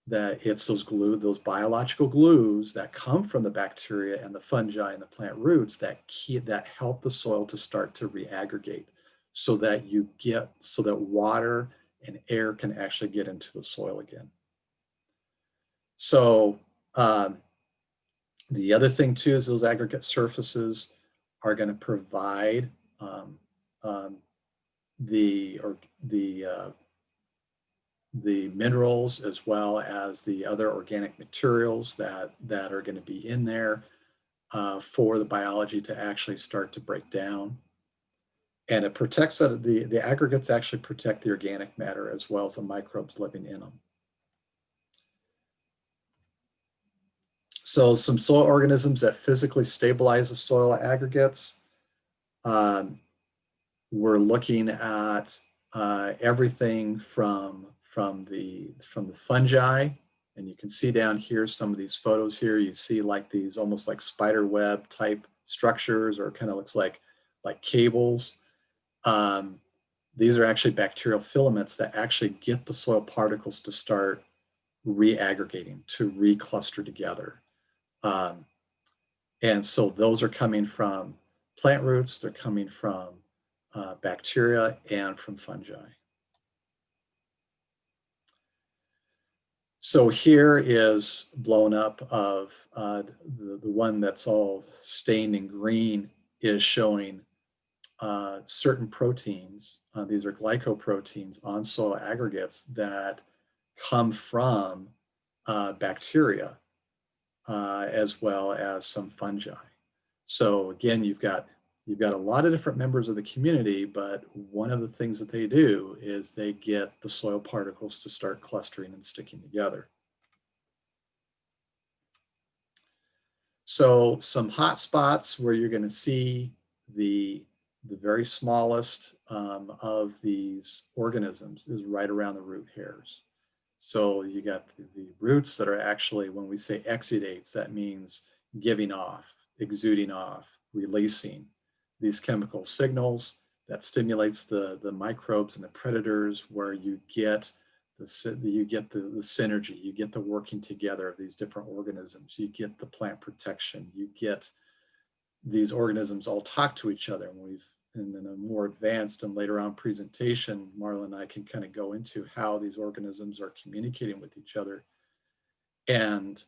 it's those biological glues that come from the bacteria and the fungi and the plant roots that help the soil to start to reaggregate so that water and air can actually get into the soil again. So the other thing too is those aggregate surfaces are going to provide the minerals as well as the other organic materials that are going to be in there for the biology to actually start to break down. And it protects the aggregates actually protect the organic matter as well as the microbes living in them. So some soil organisms that physically stabilize the soil aggregates. We're looking at everything from the fungi, and you can see down here some of these photos here. You see like these almost like spider web type structures, or kind of looks like cables. These are actually bacterial filaments that actually get the soil particles to start reaggregating, to recluster together. And so those are coming from plant roots, they're coming from bacteria and from fungi. So here is blown up of the one that's all stained in green is showing certain proteins. These are glycoproteins on soil aggregates that come from bacteria as well as some fungi. So again, you've got a lot of different members of the community, but one of the things that they do is they get the soil particles to start clustering and sticking together. So some hot spots where you're going to see the very smallest of these organisms is right around the root hairs. So you got the roots that are actually, when we say exudates, that means giving off, exuding off, releasing these chemical signals that stimulates the microbes and the predators, where you get the synergy, you get the working together of these different organisms, you get the plant protection, you get these organisms all talk to each other. And in a more advanced and later on presentation, Marla and I can kind of go into how these organisms are communicating with each other. And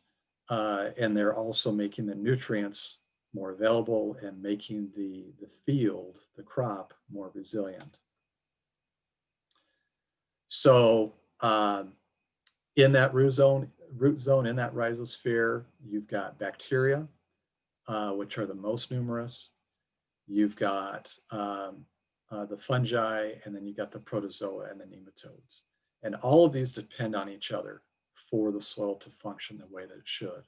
they're also making the nutrients more available and making the field, the crop, more resilient. So in that root zone, in that rhizosphere, you've got bacteria, which are the most numerous. You've got the fungi, and then you've got the protozoa and the nematodes. And all of these depend on each other for the soil to function the way that it should.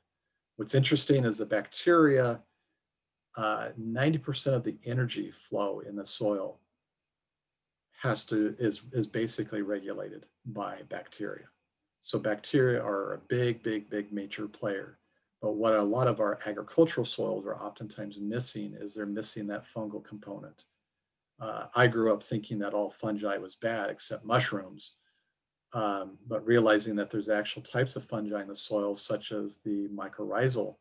What's interesting is the bacteria, 90% of the energy flow in the soil is basically regulated by bacteria. So bacteria are a big major player. But what a lot of our agricultural soils are oftentimes missing is they're missing that fungal component. I grew up thinking that all fungi was bad except mushrooms. but realizing that there's actual types of fungi in the soil, such as the mycorrhizal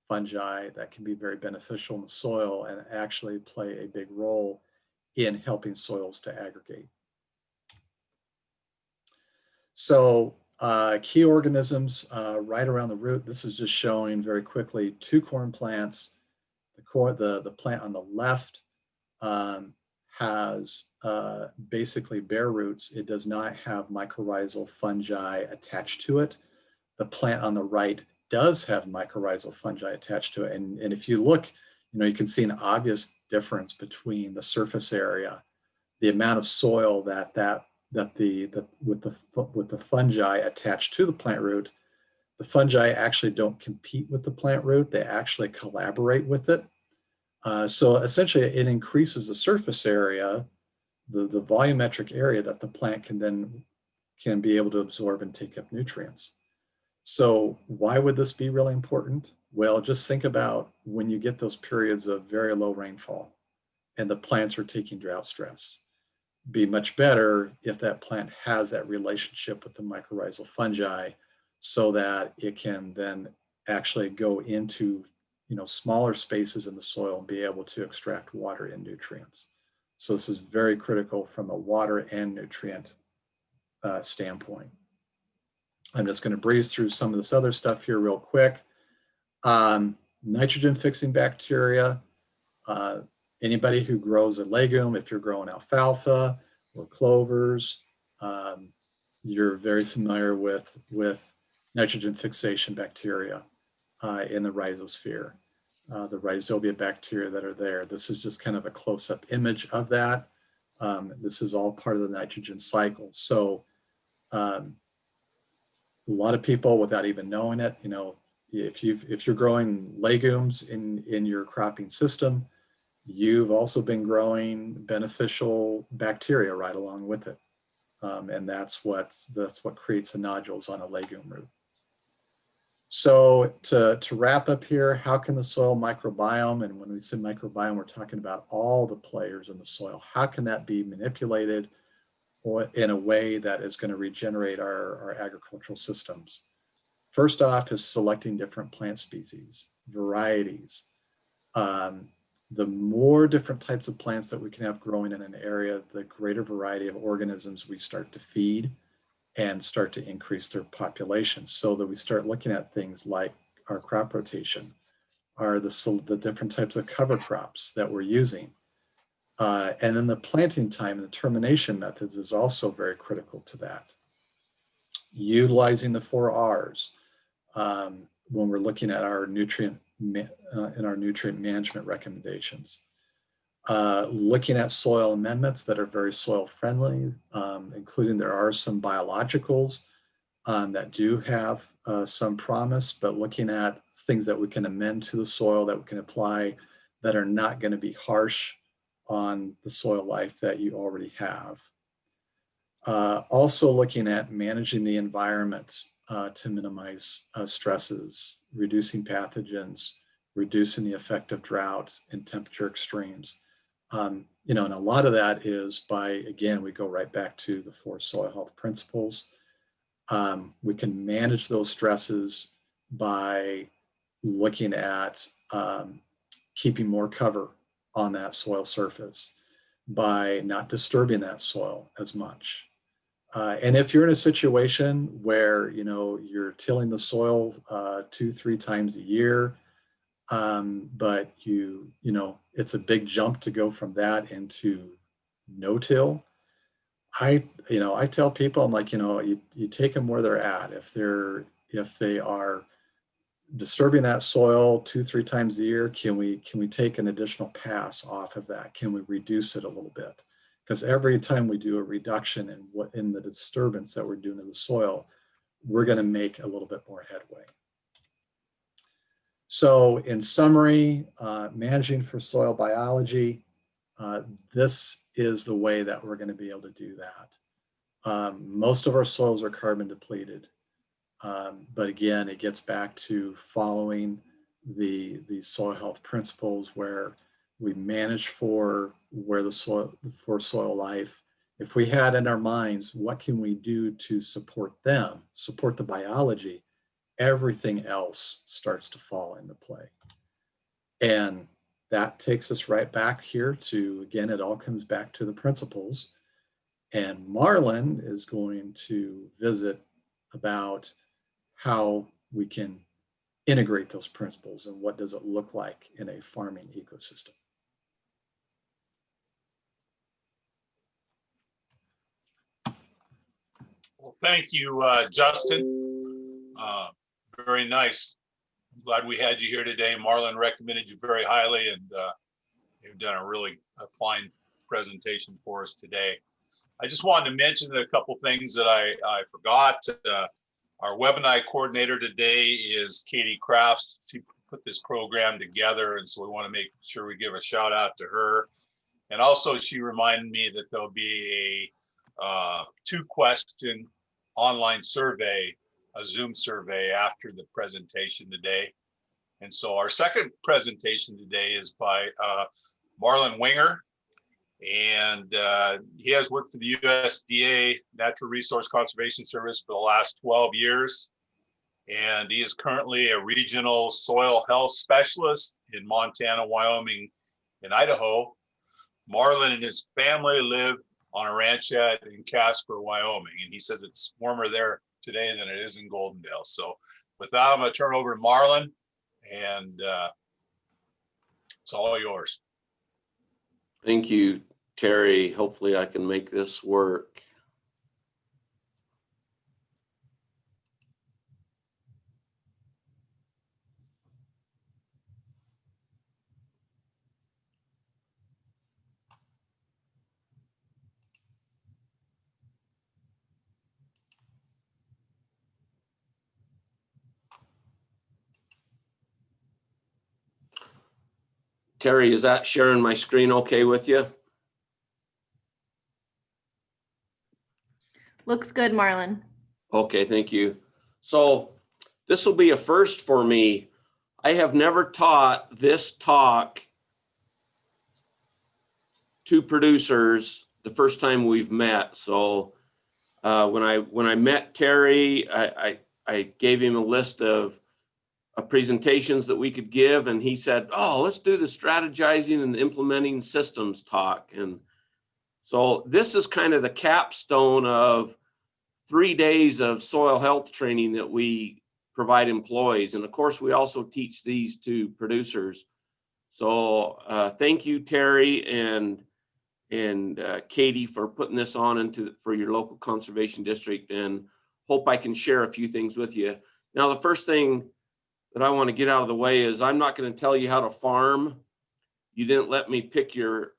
fungi that can be very beneficial in the soil and actually play a big role in helping soils to aggregate. So key organisms right around the root. This is just showing very quickly 2 corn plants. The plant on the left has basically bare roots. It does not have mycorrhizal fungi attached to it. The plant on the right does have mycorrhizal fungi attached to it. And if you look, you can see an obvious difference between the surface area, the amount of soil with the fungi attached to the plant root. The fungi actually don't compete with the plant root. They actually collaborate with it. So essentially it increases the surface area, the volumetric area that the plant can be able to absorb and take up nutrients. So why would this be really important? Well, just think about when you get those periods of very low rainfall and the plants are taking drought stress. Be much better if that plant has that relationship with the mycorrhizal fungi so that it can then actually go into smaller spaces in the soil and be able to extract water and nutrients. So this is very critical from a water and nutrient standpoint. I'm just going to breeze through some of this other stuff here real quick. Nitrogen fixing bacteria. Anybody who grows a legume, if you're growing alfalfa or clovers, you're very familiar with nitrogen fixation bacteria in the rhizosphere, the rhizobia bacteria that are there. This is just kind of a close-up image of that. This is all part of the nitrogen cycle. So a lot of people, without even knowing it, if you're growing legumes in your cropping system, you've also been growing beneficial bacteria right along with it. And that's what creates the nodules on a legume root. So to wrap up here, how can the soil microbiome, and when we say microbiome, we're talking about all the players in the soil, how can that be manipulated or in a way that is going to regenerate our agricultural systems? First off is selecting different plant species, varieties. The more different types of plants that we can have growing in an area, the greater variety of organisms we start to feed and start to increase their population, so that we start looking at things like our crop rotation, are the different types of cover crops that we're using. And then the planting time and the termination methods is also very critical to that. Utilizing the 4 R's when we're looking at our nutrient management recommendations. Looking at soil amendments that are very soil friendly, including there are some biologicals that do have some promise, but looking at things that we can amend to the soil that we can apply that are not going to be harsh on the soil life that you already have. Also looking at managing the environment to minimize stresses, reducing pathogens, reducing the effect of drought and temperature extremes. And a lot of that is by, again, we go right back to the 4 soil health principles. We can manage those stresses by looking at keeping more cover on that soil surface, by not disturbing that soil as much. And if you're in a situation where, you're tilling the soil 2-3 times a year, but it's a big jump to go from that into no-till. I tell people, I'm like, you take them where they're at. If they are disturbing that soil 2-3 times a year, can we take an additional pass off of that? Can we reduce it a little bit? Because every time we do a reduction in the disturbance that we're doing to the soil, we're going to make a little bit more headway. So in summary, managing for soil biology, this is the way that we're going to be able to do that. Most of our soils are carbon depleted. But again, it gets back to following the soil health principles where we manage for soil life, If we had in our minds, what can we do to support them, support the biology, everything else starts to fall into play. And that takes us right back here to, again, it all comes back to the principles. And Marlon is going to visit about how we can integrate those principles and what does it look like in a farming ecosystem. Well, thank you, Justin. Very nice. I'm glad we had you here today. Marlon recommended you very highly, and you've done a fine presentation for us today. I just wanted to mention a couple things that I forgot. Our webinar coordinator today is Katie Crafts. She put this program together, and so we want to make sure we give a shout out to her. And also, she reminded me that there'll be a 2-question online survey, a Zoom survey after the presentation today. And so our second presentation today is by Marlon Winger. And he has worked for the USDA Natural Resource Conservation Service for the last 12 years. And he is currently a regional soil health specialist in Montana, Wyoming, and Idaho. Marlon and his family live on a ranchette in Casper, Wyoming. And he says it's warmer there today than it is in Goldendale. So with that, I'm going to turn over to Marlon, and it's all yours. Thank you, Terry. Hopefully I can make this work. Terry, is that sharing my screen okay with you? Looks good, Marlon. Okay, thank you. So this will be a first for me. I have never taught this talk to producers the first time we've met. So when I met Terry, I gave him a list of presentations that we could give, and he said, "Oh, let's do the strategizing and implementing systems talk." And so this is kind of the capstone of 3 days of soil health training that we provide employees. And of course, we also teach these to producers. So thank you, Terry and Katie, for putting this on for your local conservation district, and hope I can share a few things with you. Now, the first thing that I want to get out of the way is I'm not going to tell you how to farm. You didn't let me pick your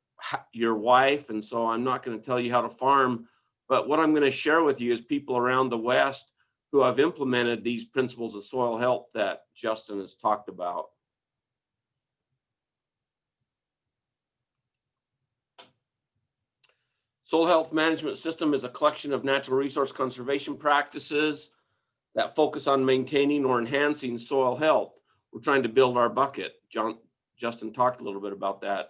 wife, and so I'm not going to tell you how to farm. But what I'm going to share with you is people around the West who have implemented these principles of soil health that Justin has talked about. Soil health management system is a collection of natural resource conservation practices that focus on maintaining or enhancing soil health. We're trying to build our bucket. Justin talked a little bit about that.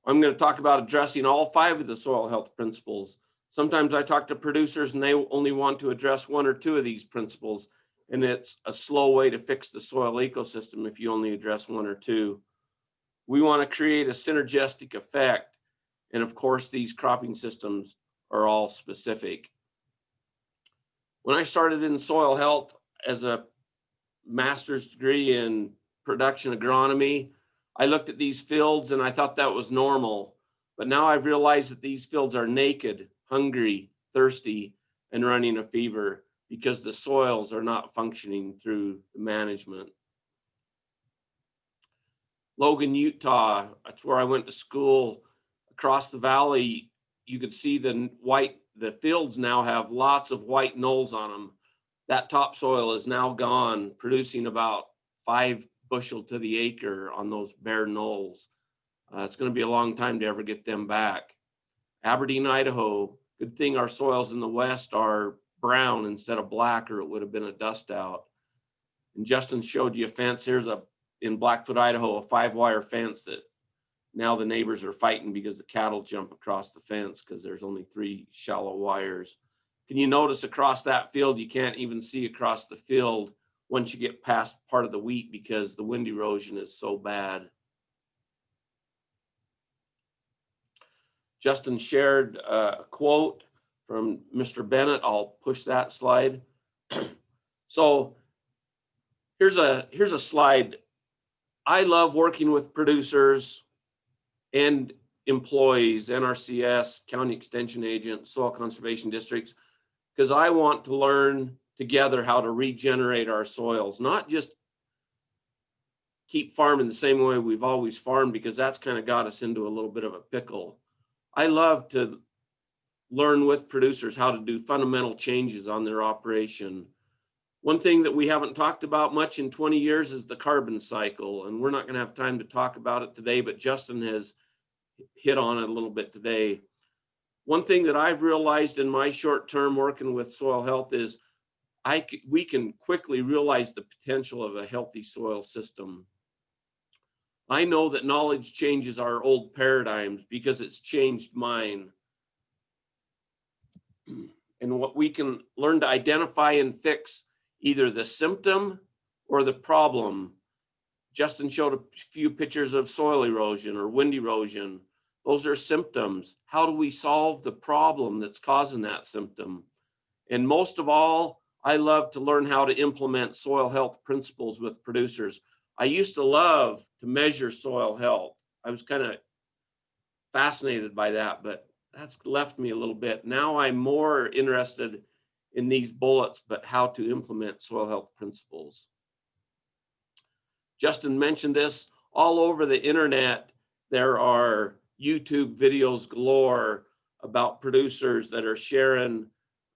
I'm going to talk about addressing all 5 of the soil health principles. Sometimes I talk to producers and they only want to address 1 or 2 of these principles, and it's a slow way to fix the soil ecosystem if you only address 1 or 2. We want to create a synergistic effect, and of course these cropping systems are all specific. When I started in soil health as a master's degree in production agronomy, I looked at these fields and I thought that was normal. But now I've realized that these fields are naked, hungry, thirsty, and running a fever because the soils are not functioning through the management. Logan, Utah, that's where I went to school. Across the valley, you could see the fields now have lots of white knolls on them. That topsoil is now gone, producing about 5 bushel to the acre on those bare knolls. It's going to be a long time to ever get them back. Aberdeen, Idaho, good thing our soils in the West are brown instead of black, or it would have been a dust out. And Justin showed you a fence. Here's in Blackfoot, Idaho, a 5-wire fence that now the neighbors are fighting because the cattle jump across the fence because there's only 3 shallow wires. Can you notice across that field, you can't even see across the field once you get past part of the wheat because the wind erosion is so bad. Justin shared a quote from Mr. Bennett. I'll push that slide. So here's a slide. I love working with producers and employees, NRCS, county extension agents, soil conservation districts, because I want to learn together how to regenerate our soils, not just keep farming the same way we've always farmed, because that's kind of got us into a little bit of a pickle. I love to learn with producers how to do fundamental changes on their operation. One thing that we haven't talked about much in 20 years is the carbon cycle, and we're not going to have time to talk about it today, but Justin has hit on it a little bit today. One thing that I've realized in my short term working with soil health is we can quickly realize the potential of a healthy soil system. I know that knowledge changes our old paradigms because it's changed mine. And what we can learn to identify and fix either the symptom or the problem. Justin showed a few pictures of soil erosion or wind erosion. Those are symptoms. How do we solve the problem that's causing that symptom? And most of all, I love to learn how to implement soil health principles with producers. I used to love to measure soil health. I was kind of fascinated by that, but that's left me a little bit. Now I'm more interested in these bullets, but how to implement soil health principles. Justin mentioned this. All over the internet, there are YouTube videos galore about producers that are sharing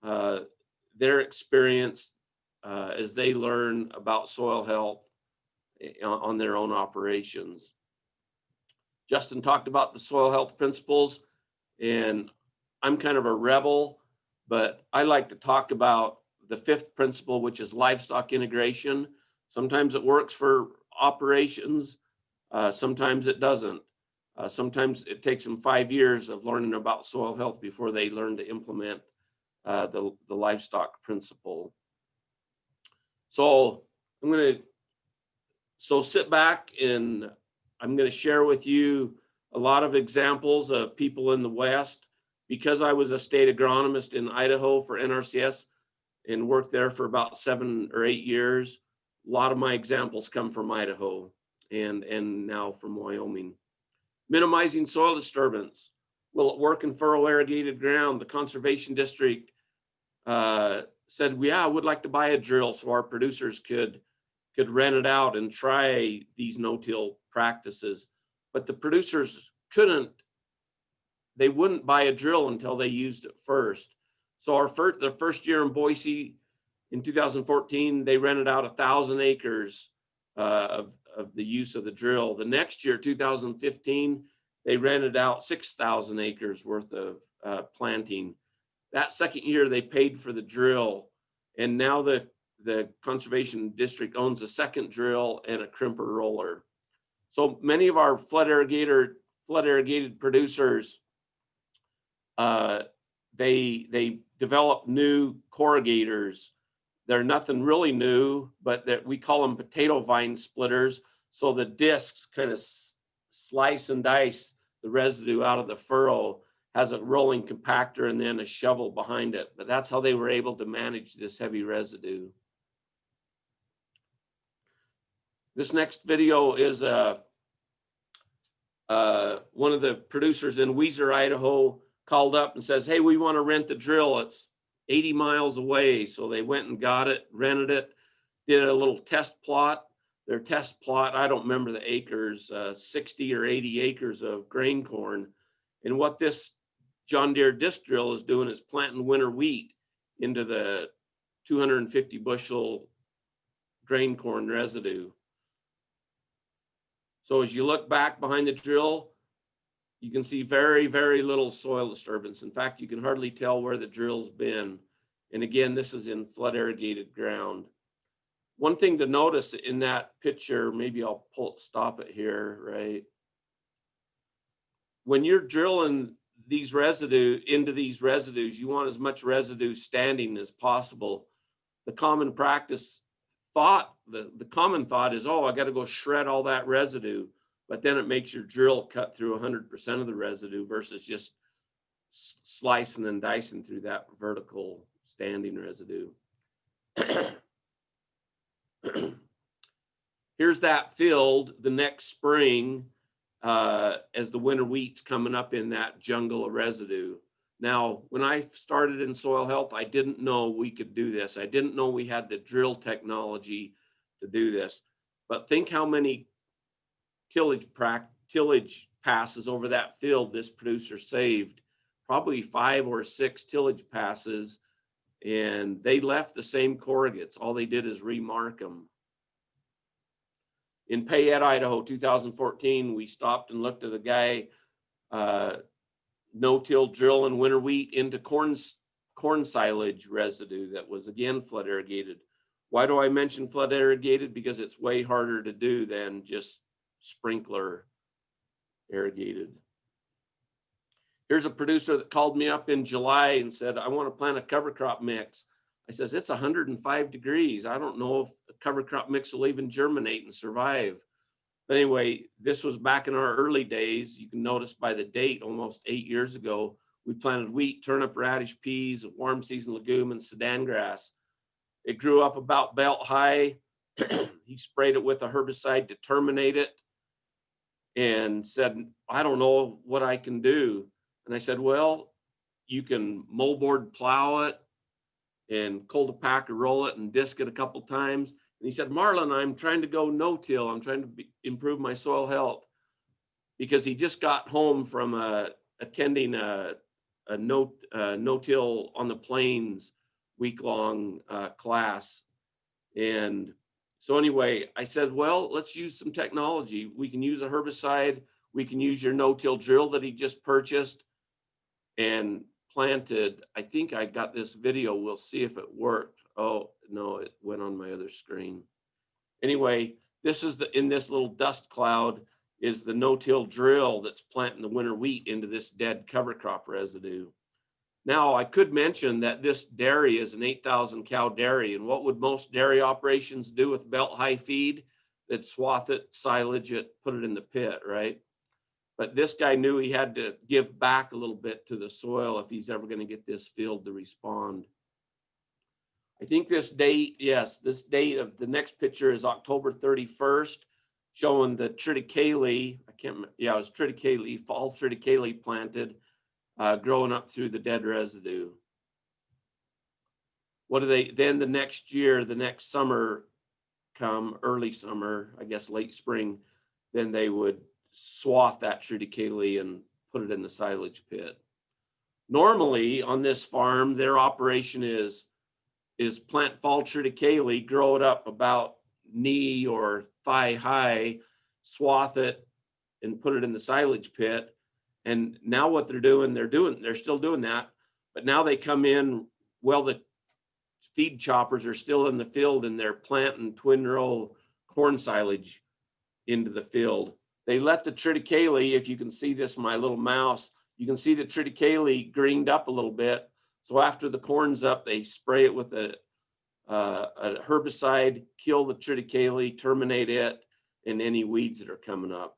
their experience as they learn about soil health on their own operations. Justin talked about the soil health principles, and I'm kind of a rebel, but I like to talk about the 5th principle, which is livestock integration. Sometimes it works for operations, sometimes it doesn't. Sometimes it takes them 5 years of learning about soil health before they learn to implement the livestock principle. So sit back, and I'm going to share with you a lot of examples of people in the West. Because I was a state agronomist in Idaho for NRCS and worked there for about 7 or 8 years, a lot of my examples come from Idaho and now from Wyoming. Minimizing soil disturbance. Will it work in furrow irrigated ground? The conservation district said, yeah, I would like to buy a drill so our producers could rent it out and try these no-till practices. But the producers they wouldn't buy a drill until they used it first. So the first year in Boise in 2014, they rented out 1,000 acres of the use of the drill. The next year, 2015, they rented out 6,000 acres worth of planting. That second year, they paid for the drill. And now the conservation district owns a second drill and a crimper roller. So many of our flood irrigated producers, they develop new corrugators. They're nothing really new, but we call them potato vine splitters. So the discs kind of slice and dice the residue out of the furrow, has a rolling compactor and then a shovel behind it. But that's how they were able to manage this heavy residue. This next video is one of the producers in Weiser, Idaho, called up and says, hey, we want to rent the drill. It's 80 miles away. So they went and got it, rented it, did a little test plot. Their test plot, I don't remember the acres, 60 or 80 acres of grain corn. And what this John Deere disc drill is doing is planting winter wheat into the 250 bushel grain corn residue. So as you look back behind the drill, you can see very, very little soil disturbance. In fact, you can hardly tell where the drill's been. And again, this is in flood irrigated ground. One thing to notice in that picture, maybe I'll stop it here, right? when you're drilling these into these residues, you want as much residue standing as possible. The common practice thought, the common thought is, oh, I got to go shred all that residue, but then it makes your drill cut through 100% of the residue versus just slicing and dicing through that vertical standing residue. Here's that field the next spring as the winter wheat's coming up in that jungle of residue. Now, when I started in soil health, I didn't know we could do this. I didn't know we had the drill technology to do this. But think how many tillage passes over that field this producer saved. Probably 5 or 6 tillage passes, and they left the same corrugates. All they did is remark them. In Payette, Idaho, 2014, we stopped and looked at a guy no-till drilling winter wheat into corn silage residue that was again flood irrigated. Why do I mention flood irrigated? Because it's way harder to do than just sprinkler irrigated. Here's a producer that called me up in July and said, I want to plant a cover crop mix. I says, it's 105 degrees. I don't know if a cover crop mix will even germinate and survive. But anyway, this was back in our early days. You can notice by the date, almost 8 years ago, we planted wheat, turnip, radish, peas, warm season legume, and Sudan grass. It grew up about belt high. He sprayed it with a herbicide to terminate it and said, I don't know what I can do. And I said, well, you can moldboard plow it and cultipacker roll it and disc it a couple times. And he said, Marlon, I'm trying to go no-till. I'm trying to improve my soil health, because he just got home from attending a no-till on the plains week-long class. And so anyway, I said, well, let's use some technology. We can use a herbicide. We can use your no-till drill that he just purchased and planted. I think I got this video. We'll see if it worked. Oh, no, it went on my other screen. Anyway, this is in this little dust cloud is the no-till drill that's planting the winter wheat into this dead cover crop residue. Now, I could mention that this dairy is an 8,000 cow dairy. And what would most dairy operations do with belt high feed? They'd swath it, silage it, put it in the pit, right? But this guy knew he had to give back a little bit to the soil if he's ever going to get this field to respond. I think this date, yes, this date of the next picture is October 31st, showing the triticale. I can't remember. Yeah, it was triticale, fall triticale planted, growing up through the dead residue. What do they, then the next year, the next summer come, early summer, I guess late spring, then they would swath that triticale and put it in the silage pit. Normally on this farm, their operation is plant fall triticale, grow it up about knee or thigh high, swath it and put it in the silage pit. And now what they're still doing that, but now they come in, well, the feed choppers are still in the field and they're planting twin row corn silage into the field. They let the triticale, if you can see this, my little mouse, you can see the triticale greened up a little bit. So after the corn's up, they spray it with a herbicide, kill the triticale, terminate it, and any weeds that are coming up.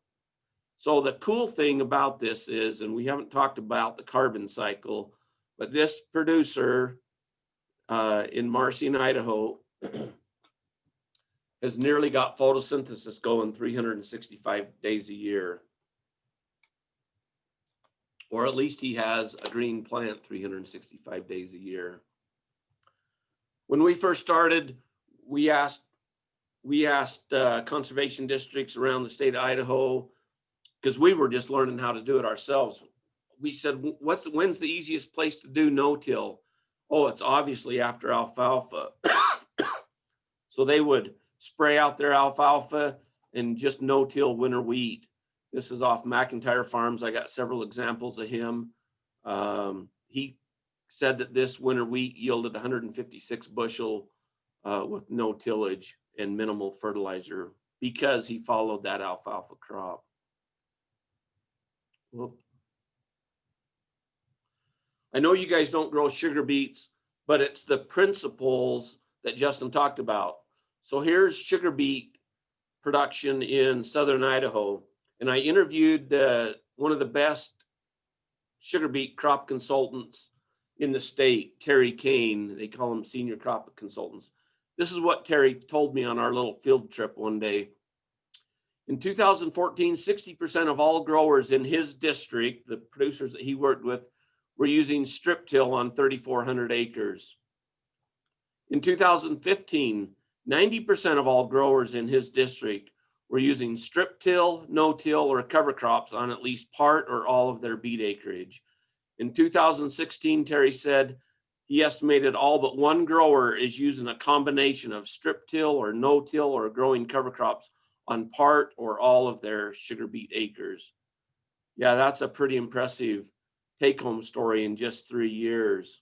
So the cool thing about this is, and we haven't talked about the carbon cycle, but this producer in Marcine, Idaho, has nearly got photosynthesis going 365 days a year. Or at least he has a green plant 365 days a year. When we first started, we asked conservation districts around the state of Idaho, because we were just learning how to do it ourselves. We said, when's the easiest place to do no-till? Oh, it's obviously after alfalfa. So they would spray out their alfalfa and just no-till winter wheat. This is off McIntyre Farms. I got several examples of him. He said that this winter wheat yielded 156 bushel with no tillage and minimal fertilizer because he followed that alfalfa crop. Well, I know you guys don't grow sugar beets, but it's the principles that Justin talked about. So here's sugar beet production in southern Idaho. And I interviewed one of the best sugar beet crop consultants in the state, Terry Kane. They call them senior crop consultants. This is what Terry told me on our little field trip one day. In 2014, 60% of all growers in his district, the producers that he worked with, were using strip till on 3,400 acres. In 2015, 90% of all growers in his district were using strip till, no-till, or cover crops on at least part or all of their beet acreage. In 2016, Terry said he estimated all but one grower is using a combination of strip till or no-till or growing cover crops on part or all of their sugar beet acres. Yeah, that's a pretty impressive take-home story in just 3 years.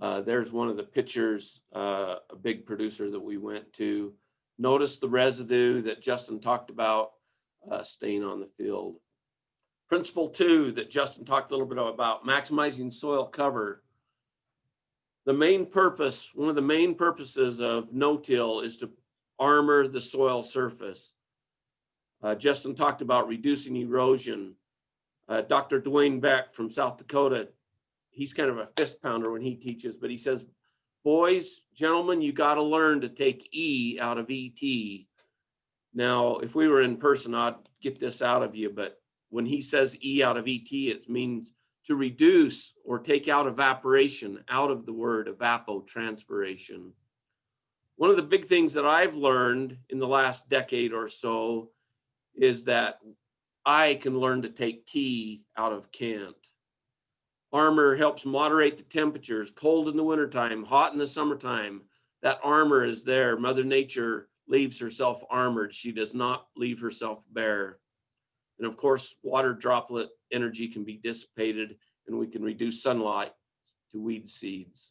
There's one of the pictures, a big producer that we went to. Notice the residue that Justin talked about staying on the field. Principle 2 that Justin talked a little bit about, maximizing soil cover. The main purpose, one of the main purposes of no-till is to armor the soil surface. Justin talked about reducing erosion. Dr. Dwayne Beck from South Dakota, he's kind of a fist pounder when he teaches, but he says, boys, gentlemen, you got to learn to take E out of ET. Now, if we were in person, I'd get this out of you, but when he says E out of ET, it means to reduce or take out evaporation out of the word evapotranspiration. One of the big things that I've learned in the last decade or so is that I can learn to take T out of can't. Armor helps moderate the temperatures, cold in the wintertime, hot in the summertime. That armor is there. Mother Nature leaves herself armored. She does not leave herself bare. And of course, water droplet energy can be dissipated and we can reduce sunlight to weed seeds.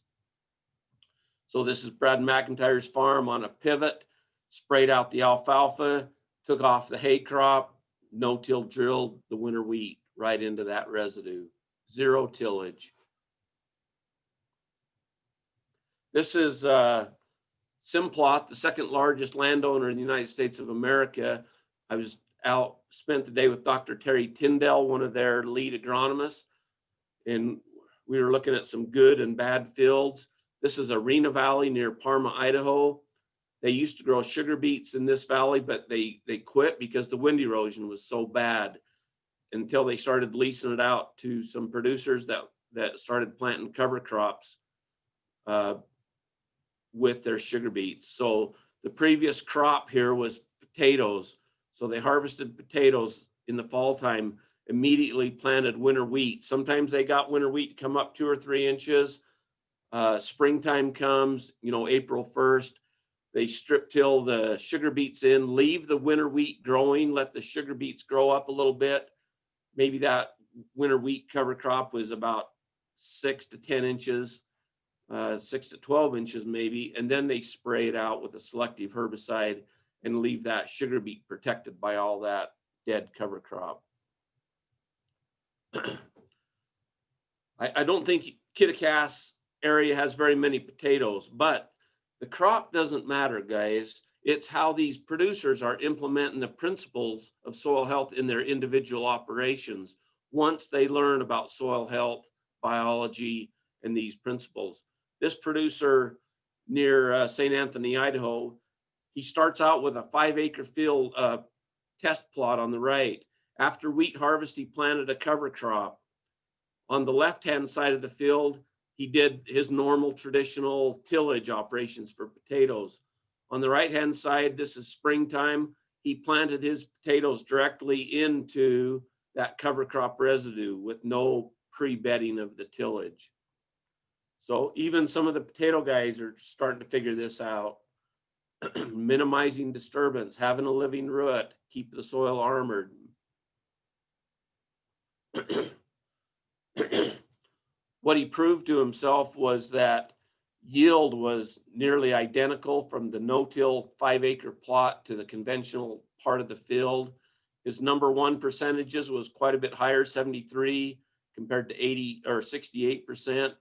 So this is Brad McIntyre's farm on a pivot, sprayed out the alfalfa, took off the hay crop, no-till drilled the winter wheat right into that residue. Zero tillage. This is Simplot, the second largest landowner in the United States of America. I was out, spent the day with Dr. Terry Tyndall, one of their lead agronomists, and we were looking at some good and bad fields. This is Arena Valley near Parma, Idaho. They used to grow sugar beets in this valley, but they quit because the wind erosion was so bad until they started leasing it out to some producers that started planting cover crops with their sugar beets. So the previous crop here was potatoes. So they harvested potatoes in the fall time, immediately planted winter wheat. Sometimes they got winter wheat come up 2 or 3 inches. Springtime comes, April 1st, they strip till the sugar beets in, leave the winter wheat growing, let the sugar beets grow up a little bit. Maybe that winter wheat cover crop was about 6 to 10 inches, 6 to 12 inches maybe, and then they spray it out with a selective herbicide and leave that sugar beet protected by all that dead cover crop. I don't think Kitticass area has very many potatoes, but the crop doesn't matter, guys. It's how these producers are implementing the principles of soil health in their individual operations once they learn about soil health, biology, and these principles. This producer near St. Anthony, Idaho, he starts out with a 5-acre field test plot on the right. After wheat harvest, he planted a cover crop. On the left-hand side of the field, he did his normal traditional tillage operations for potatoes. On the right-hand side, this is springtime. He planted his potatoes directly into that cover crop residue with no pre-bedding of the tillage. So even some of the potato guys are starting to figure this out. Minimizing disturbance, having a living root, keep the soil armored. What he proved to himself was that yield was nearly identical from the no-till 5-acre plot to the conventional part of the field. His number one percentages was quite a bit higher, 73 compared to 80 or 68%.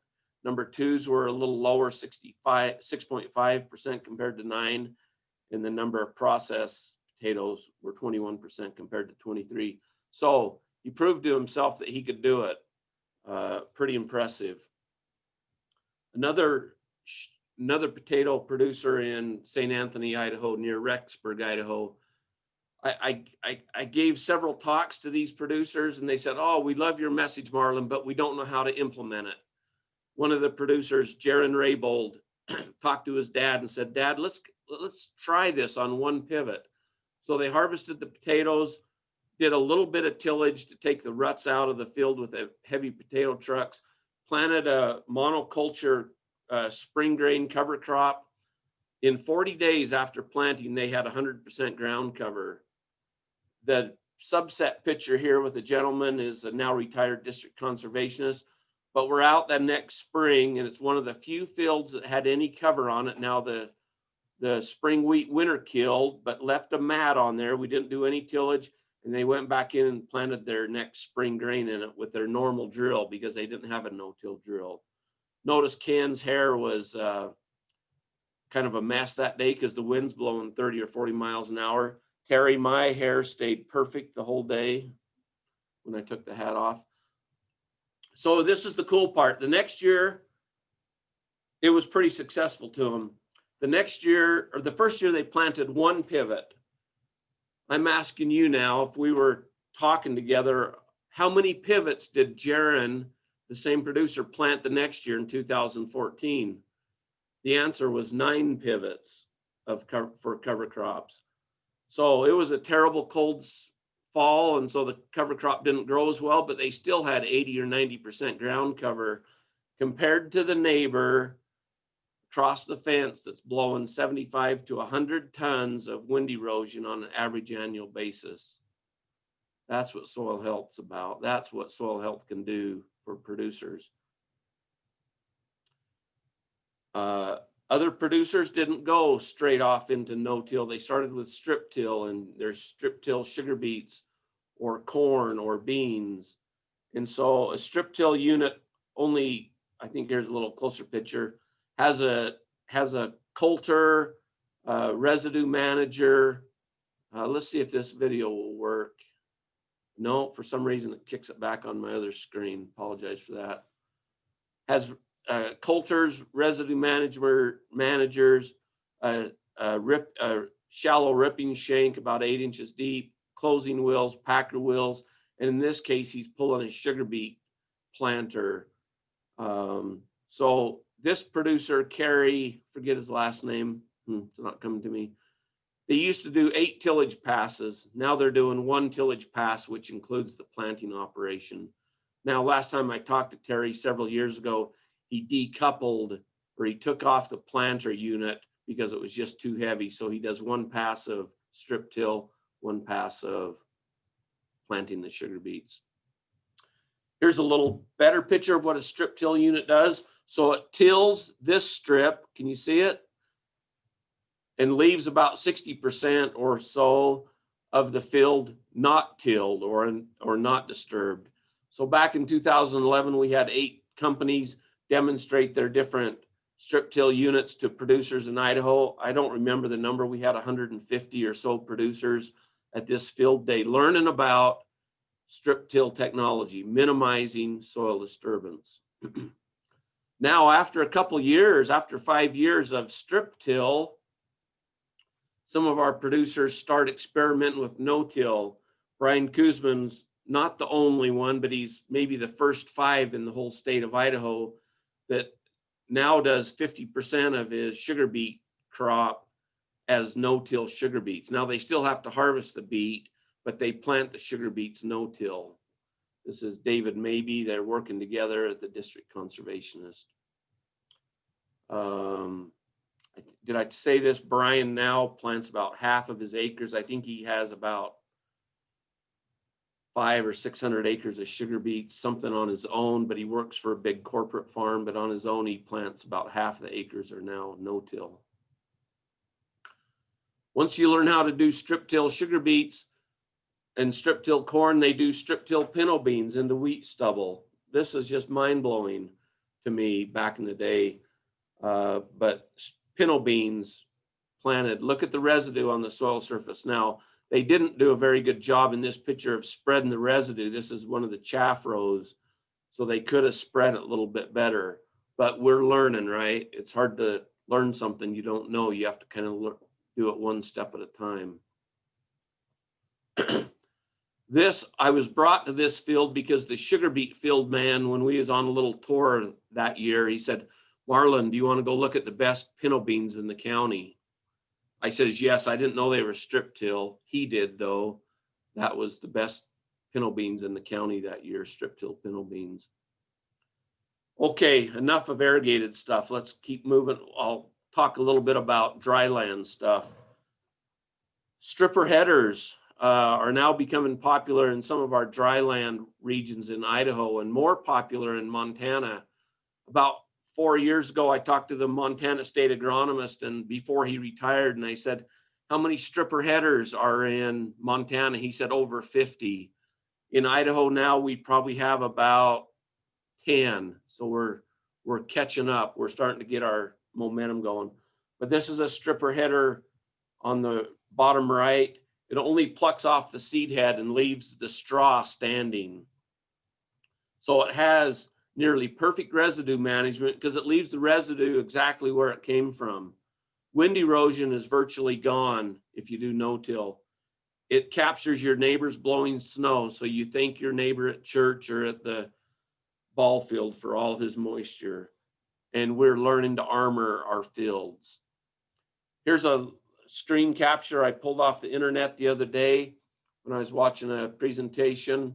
Number twos were a little lower, 6.5% compared to 9. And the number of processed potatoes were 21% compared to 23. So he proved to himself that he could do it. Pretty impressive. Another potato producer in St. Anthony, Idaho, near Rexburg, Idaho. I gave several talks to these producers, and they said, "Oh, we love your message, Marlon, but we don't know how to implement it." One of the producers, Jaron Raybold, talked to his dad and said, "Dad, let's try this on one pivot." So they harvested the potatoes, did a little bit of tillage to take the ruts out of the field with the heavy potato trucks, planted a monoculture spring grain cover crop. In 40 days after planting, they had 100% ground cover. The subset picture here with the gentleman is a now retired district conservationist, but we're out that next spring, and it's one of the few fields that had any cover on it. Now the spring wheat winter killed, but left a mat on there. We didn't do any tillage, and they went back in and planted their next spring grain in it with their normal drill because they didn't have a no-till drill. Notice Ken's hair was kind of a mess that day because the wind's blowing 30 or 40 miles an hour. Terry, my hair stayed perfect the whole day when I took the hat off. So this is the cool part. The next year, it was pretty successful to them. The next year, or the first year, they planted one pivot. I'm asking you now, if we were talking together, how many pivots did Jaron, the same producer, plant the next year in 2014? The answer was 9 pivots for cover crops. So it was a terrible cold fall, and so the cover crop didn't grow as well, but they still had 80 or 90% ground cover compared to the neighbor across the fence that's blowing 75 to 100 tons of wind erosion on an average annual basis. That's what soil health's about. That's what soil health can do for producers. Other producers didn't go straight off into no-till. They started with strip-till, and there's strip-till sugar beets or corn or beans. And so a strip-till unit only, I think here's a little closer picture, has a coulter, residue manager. Let's see if this video will work. No, for some reason it kicks it back on my other screen. Apologize for that. Has coulters, residue managers, shallow ripping shank about 8 inches deep, closing wheels, packer wheels, and in this case, he's pulling a sugar beet planter. So this producer, Kerry, forget his last name, it's not coming to me. They used to do 8 tillage passes. Now they're doing 1 tillage pass, which includes the planting operation. Now, last time I talked to Terry several years ago, he decoupled, or he took off the planter unit because it was just too heavy. So he does 1 pass of strip till, 1 pass of planting the sugar beets. Here's a little better picture of what a strip till unit does. So it tills this strip, can you see it? And leaves about 60% or so of the field not tilled or not disturbed. So back in 2011, we had 8 companies demonstrate their different strip till units to producers in Idaho. I don't remember the number. We had 150 or so producers at this field day learning about strip till technology, minimizing soil disturbance. Now, after a couple years, after 5 years of strip till, some of our producers start experimenting with no-till. Brian Kuzman's not the only one, but he's maybe the first 5 in the whole state of Idaho that now does 50% of his sugar beet crop as no-till sugar beets. Now they still have to harvest the beet, but they plant the sugar beets no-till. This is David Maybe. They're working together at the district conservationist. Did I say this? Brian now plants about half of his acres. I think he has about 500 or 600 acres of sugar beets, something on his own, but he works for a big corporate farm, but on his own, he plants about half the acres are now no-till. Once you learn how to do strip-till sugar beets and strip-till corn, they do strip-till pinto beans into wheat stubble. is just mind blowing to me back in the day. But pinto beans planted, look at the residue on the soil surface. Now, they didn't do a very good job in this picture of spreading the residue. This is one of the chaff rows, so they could have spread it a little bit better. But we're learning, right? It's hard to learn something you don't know. You have to kind of do it one step at a time. I was brought to this field because the sugar beet field man, when we was on a little tour that year, he said, Marlon, do you want to go look at the best pinto beans in the county? I says, yes. I didn't know they were strip till. He did, though. That was the best pinto beans in the county that year, strip till pinto beans. Okay, enough of irrigated stuff. Let's keep moving. I'll talk a little bit about dry land stuff. Stripper headers are now becoming popular in some of our dry land regions in Idaho and more popular in Montana. About 4 years ago, I talked to the Montana state agronomist, and before he retired, and I said, how many stripper headers are in Montana? He said over 50. In Idaho now, we probably have about 10. So we're catching up. We're starting to get our momentum going. But this is a stripper header on the bottom right. It only plucks off the seed head and leaves the straw standing. So it has nearly perfect residue management because it leaves the residue exactly where it came from. Wind erosion is virtually gone if you do no-till. It captures your neighbor's blowing snow, so you thank your neighbor at church or at the ball field for all his moisture. And we're learning to armor our fields. Here's a screen capture I pulled off the internet the other day when I was watching a presentation.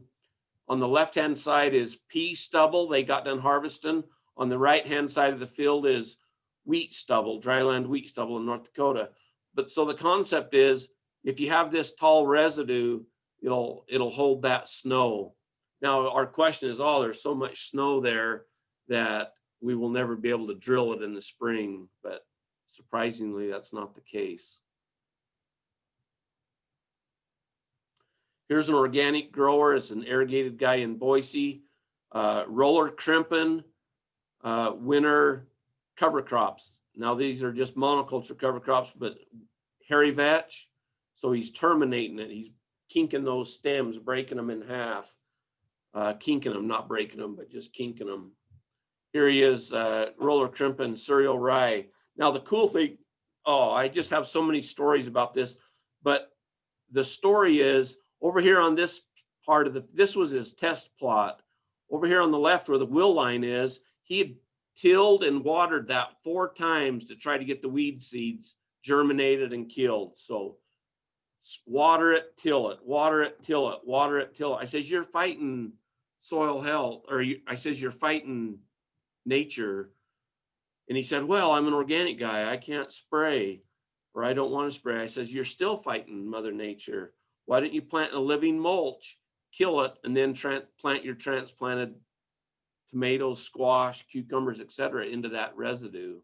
On the left-hand side is pea stubble they got done harvesting. On the right-hand side of the field is wheat stubble, dryland wheat stubble in North Dakota. But so the concept is, if you have this tall residue, it'll hold that snow. Now our question is, oh, there's so much snow there that we will never be able to drill it in the spring, but surprisingly, that's not the case. Here's an organic grower. It's an irrigated guy in Boise. Roller crimping, winter cover crops. Now these are just monoculture cover crops, but hairy vetch. So he's terminating it. He's kinking those stems, breaking them in half. Kinking them, not breaking them, but just kinking them. Here he is, roller crimping cereal rye. Now the cool thing, I just have so many stories about this, but the story is over here on this part of this was his test plot. Over here on the left where the wheel line is, he had tilled and watered that 4 times to try to get the weed seeds germinated and killed. So water it, till it, water it, till it, water it, till it. I says, you're fighting soil health, or I says, you're fighting nature. And he said, well, I'm an organic guy. I can't spray, or I don't want to spray. I says, you're still fighting Mother Nature. Why don't you plant a living mulch, kill it, and then plant your transplanted tomatoes, squash, cucumbers, etc. into that residue?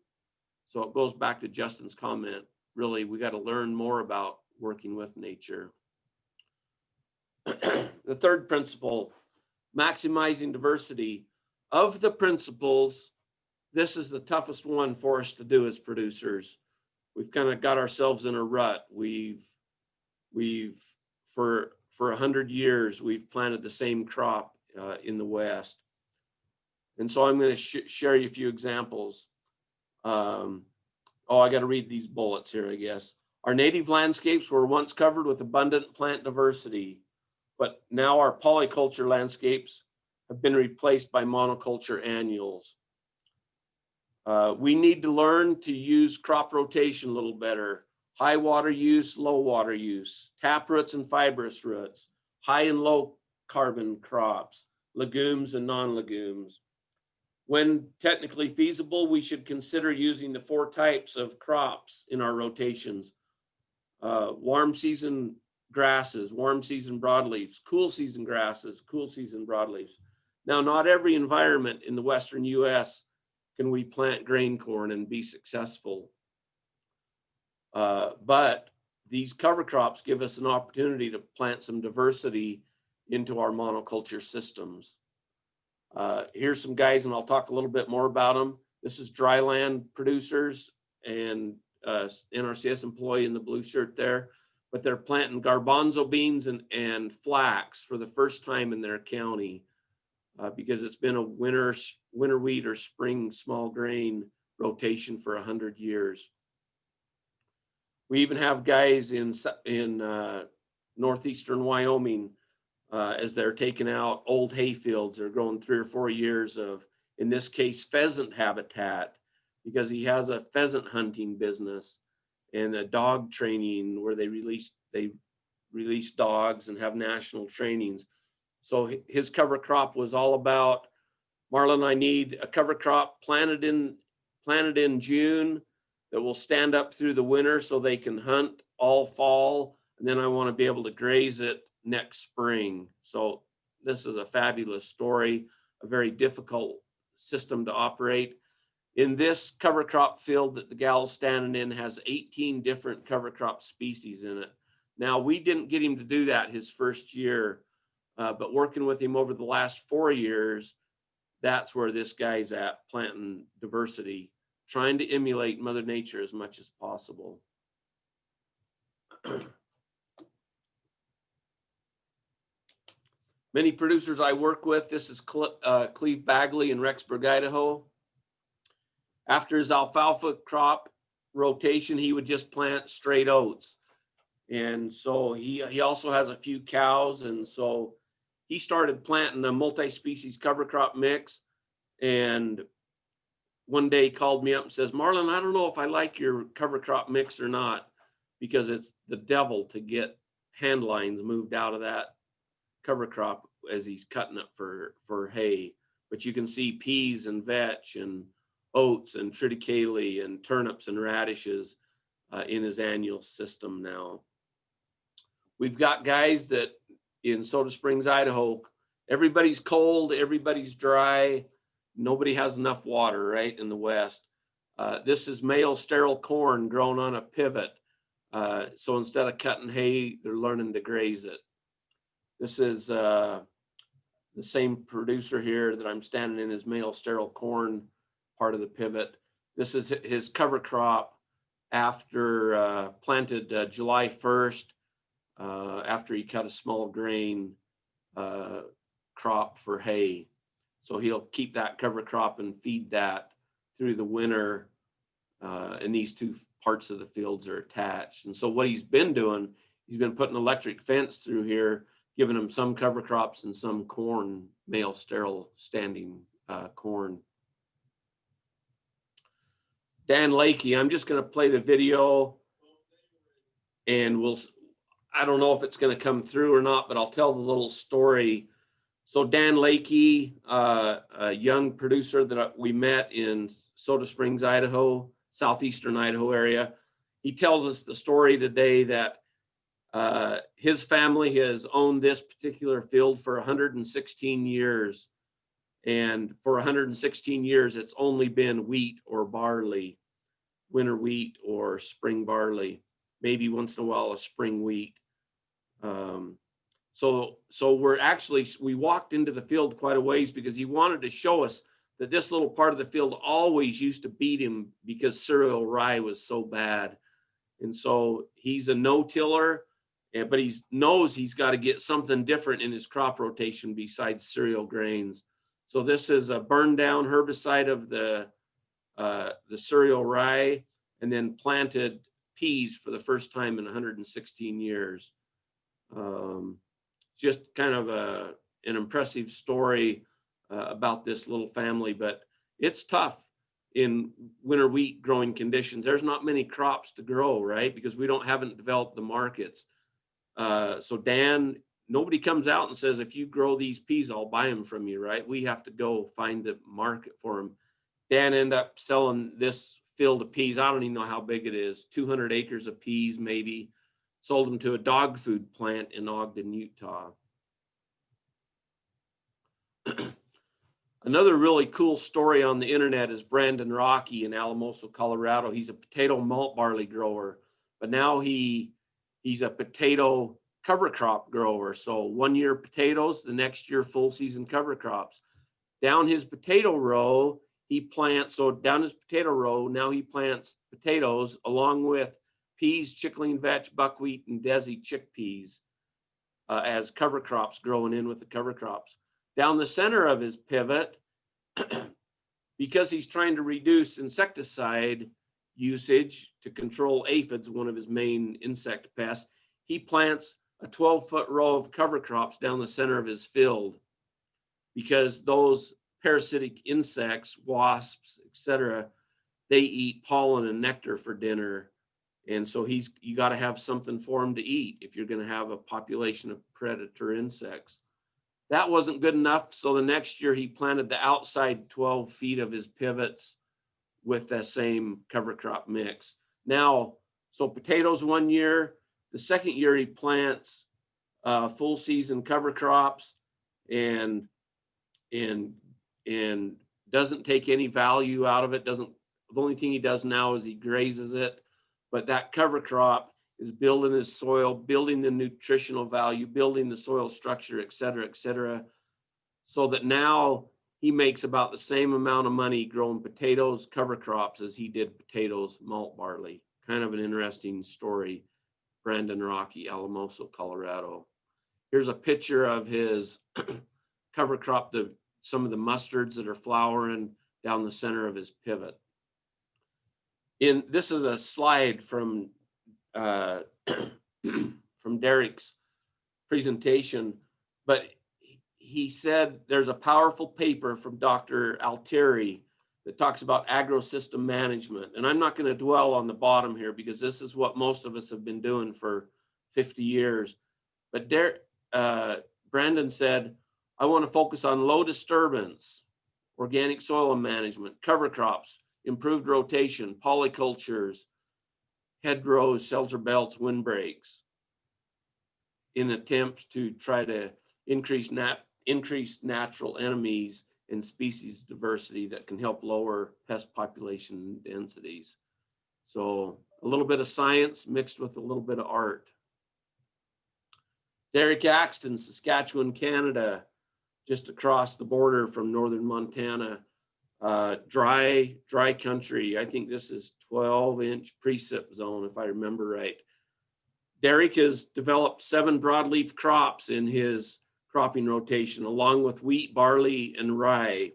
So it goes back to Justin's comment. Really, we got to learn more about working with nature. The third principle, maximizing diversity. Of the principles, this is the toughest one for us to do as producers. We've kind of got ourselves in a rut. We've for 100 years, we've planted the same crop in the West. And so I'm going to share you a few examples. I got to read these bullets here, I guess. Our native landscapes were once covered with abundant plant diversity, but now our polyculture landscapes have been replaced by monoculture annuals. We need to learn to use crop rotation a little better. High water use, low water use, tap roots and fibrous roots, high and low carbon crops, legumes and non-legumes. When technically feasible, we should consider using the 4 types of crops in our rotations. Warm season grasses, warm season broadleaves, cool season grasses, cool season broadleaves. Now, not every environment in the Western US can we plant grain corn and be successful. But these cover crops give us an opportunity to plant some diversity into our monoculture systems. Here's some guys, and I'll talk a little bit more about them. This is dryland producers and NRCS employee in the blue shirt there, but they're planting garbanzo beans and flax for the first time in their county because it's been a winter wheat or spring small grain rotation for 100 years. We even have guys in northeastern Wyoming as they're taking out old hay fields. They're growing 3 or 4 years of, in this case, pheasant habitat, because he has a pheasant hunting business and a dog training where they release dogs and have national trainings. So his cover crop was all about, Marlon, I need a cover crop planted in June that will stand up through the winter so they can hunt all fall. And then I want to be able to graze it next spring. So this is a fabulous story, a very difficult system to operate. In this cover crop field that the gal's standing in has 18 different cover crop species in it. Now, we didn't get him to do that his first year, but working with him over the last 4 years, that's where this guy's at, planting diversity, trying to emulate Mother Nature as much as possible. Many producers I work with, this is Cleve Bagley in Rexburg, Idaho. After his alfalfa crop rotation, he would just plant straight oats. And so he also has a few cows. And so he started planting a multi-species cover crop mix. And one day he called me up and says, Marlon, I don't know if I like your cover crop mix or not, because it's the devil to get hand lines moved out of that cover crop as he's cutting it for hay. But you can see peas and vetch and oats and triticale and turnips and radishes in his annual system now. We've got guys that in Soda Springs, Idaho, everybody's cold, everybody's dry, nobody has enough water, right, in the West. This is male sterile corn grown on a pivot. So instead of cutting hay, they're learning to graze it. This is the same producer here that I'm standing in his male sterile corn part of the pivot. This is his cover crop after planted July 1st, after he cut a small grain crop for hay. So he'll keep that cover crop and feed that through the winter. And these two parts of the fields are attached. And so what he's been doing, he's been putting electric fence through here, giving him some cover crops and some corn, male sterile standing corn. Dan Lakey, I'm just going to play the video and I don't know if it's going to come through or not, but I'll tell the little story. So Dan Lakey, a young producer that we met in Soda Springs, Idaho, southeastern Idaho area. He tells us the story today that his family has owned this particular field for 116 years. And for 116 years, it's only been wheat or barley, winter wheat or spring barley, maybe once in a while a spring wheat. So we walked into the field quite a ways because he wanted to show us that this little part of the field always used to beat him because cereal rye was so bad. And so he's a no-tiller, but he knows he's got to get something different in his crop rotation besides cereal grains. So this is a burn down herbicide of the cereal rye, and then planted peas for the first time in 116 years. Just kind of an impressive story about this little family, but it's tough in winter wheat growing conditions. There's not many crops to grow, right? Because we haven't developed the markets. So Dan, nobody comes out and says, if you grow these peas, I'll buy them from you, right? We have to go find the market for them. Dan ended up selling this field of peas. I don't even know how big it is, 200 acres of peas, maybe. Sold them to a dog food plant in Ogden, Utah. Another really cool story on the internet is Brandon Rocky in Alamosa, Colorado. He's a potato malt barley grower, but now he's a potato cover crop grower. So 1 year potatoes, the next year full season cover crops. Down his potato row, he plants, so down his potato row, now he plants potatoes along with peas, chickling vetch, buckwheat, and desi chickpeas as cover crops growing in with the cover crops. Down the center of his pivot, because he's trying to reduce insecticide usage to control aphids, one of his main insect pests, he plants a 12-foot row of cover crops down the center of his field, because those parasitic insects, wasps, etc., they eat pollen and nectar for dinner. And so you got to have something for them to eat if you're going to have a population of predator insects. That wasn't good enough. So the next year he planted the outside 12 feet of his pivots with that same cover crop mix. Now, so potatoes 1 year, the second year he plants full season cover crops and doesn't take any value out of it. The only thing he does now is he grazes it, but that cover crop is building his soil, building the nutritional value, building the soil structure, et cetera, so that now he makes about the same amount of money growing potatoes, cover crops, as he did potatoes, malt barley. Kind of an interesting story. Brandon Rocky, Alamoso, Colorado. Here's a picture of his cover crop, some of the mustards that are flowering down the center of his pivot. This is a slide from from Derek's presentation, but he said there's a powerful paper from Dr. Altieri that talks about agrosystem management. And I'm not going to dwell on the bottom here because this is what most of us have been doing for 50 years. But Brandon said, I want to focus on low disturbance, organic soil management, cover crops, improved rotation, polycultures, hedgerows, shelter belts, windbreaks, in attempts to try to increase natural enemies and species diversity that can help lower pest population densities. So a little bit of science mixed with a little bit of art. Derek Axton, Saskatchewan, Canada, just across the border from northern Montana. Dry country. I think this is 12-inch precip zone, if I remember right. Derek has developed 7 broadleaf crops in his cropping rotation, along with wheat, barley, and rye.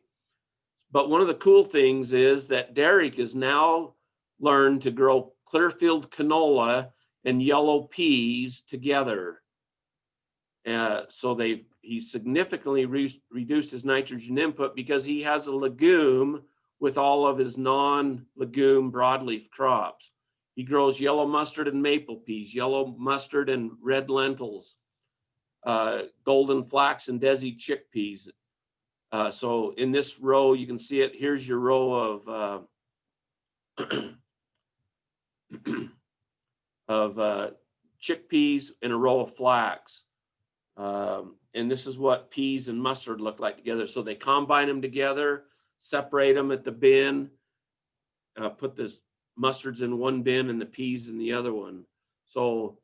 But one of the cool things is that Derek has now learned to grow Clearfield canola and yellow peas together. So he's significantly reduced his nitrogen input because he has a legume with all of his non-legume broadleaf crops. He grows yellow mustard and maple peas, yellow mustard and red lentils, golden flax and desi chickpeas. So in this row, you can see it. Here's your row of chickpeas and a row of flax. And this is what peas and mustard look like together. So they combine them together, separate them at the bin, put the mustards in one bin and the peas in the other one. So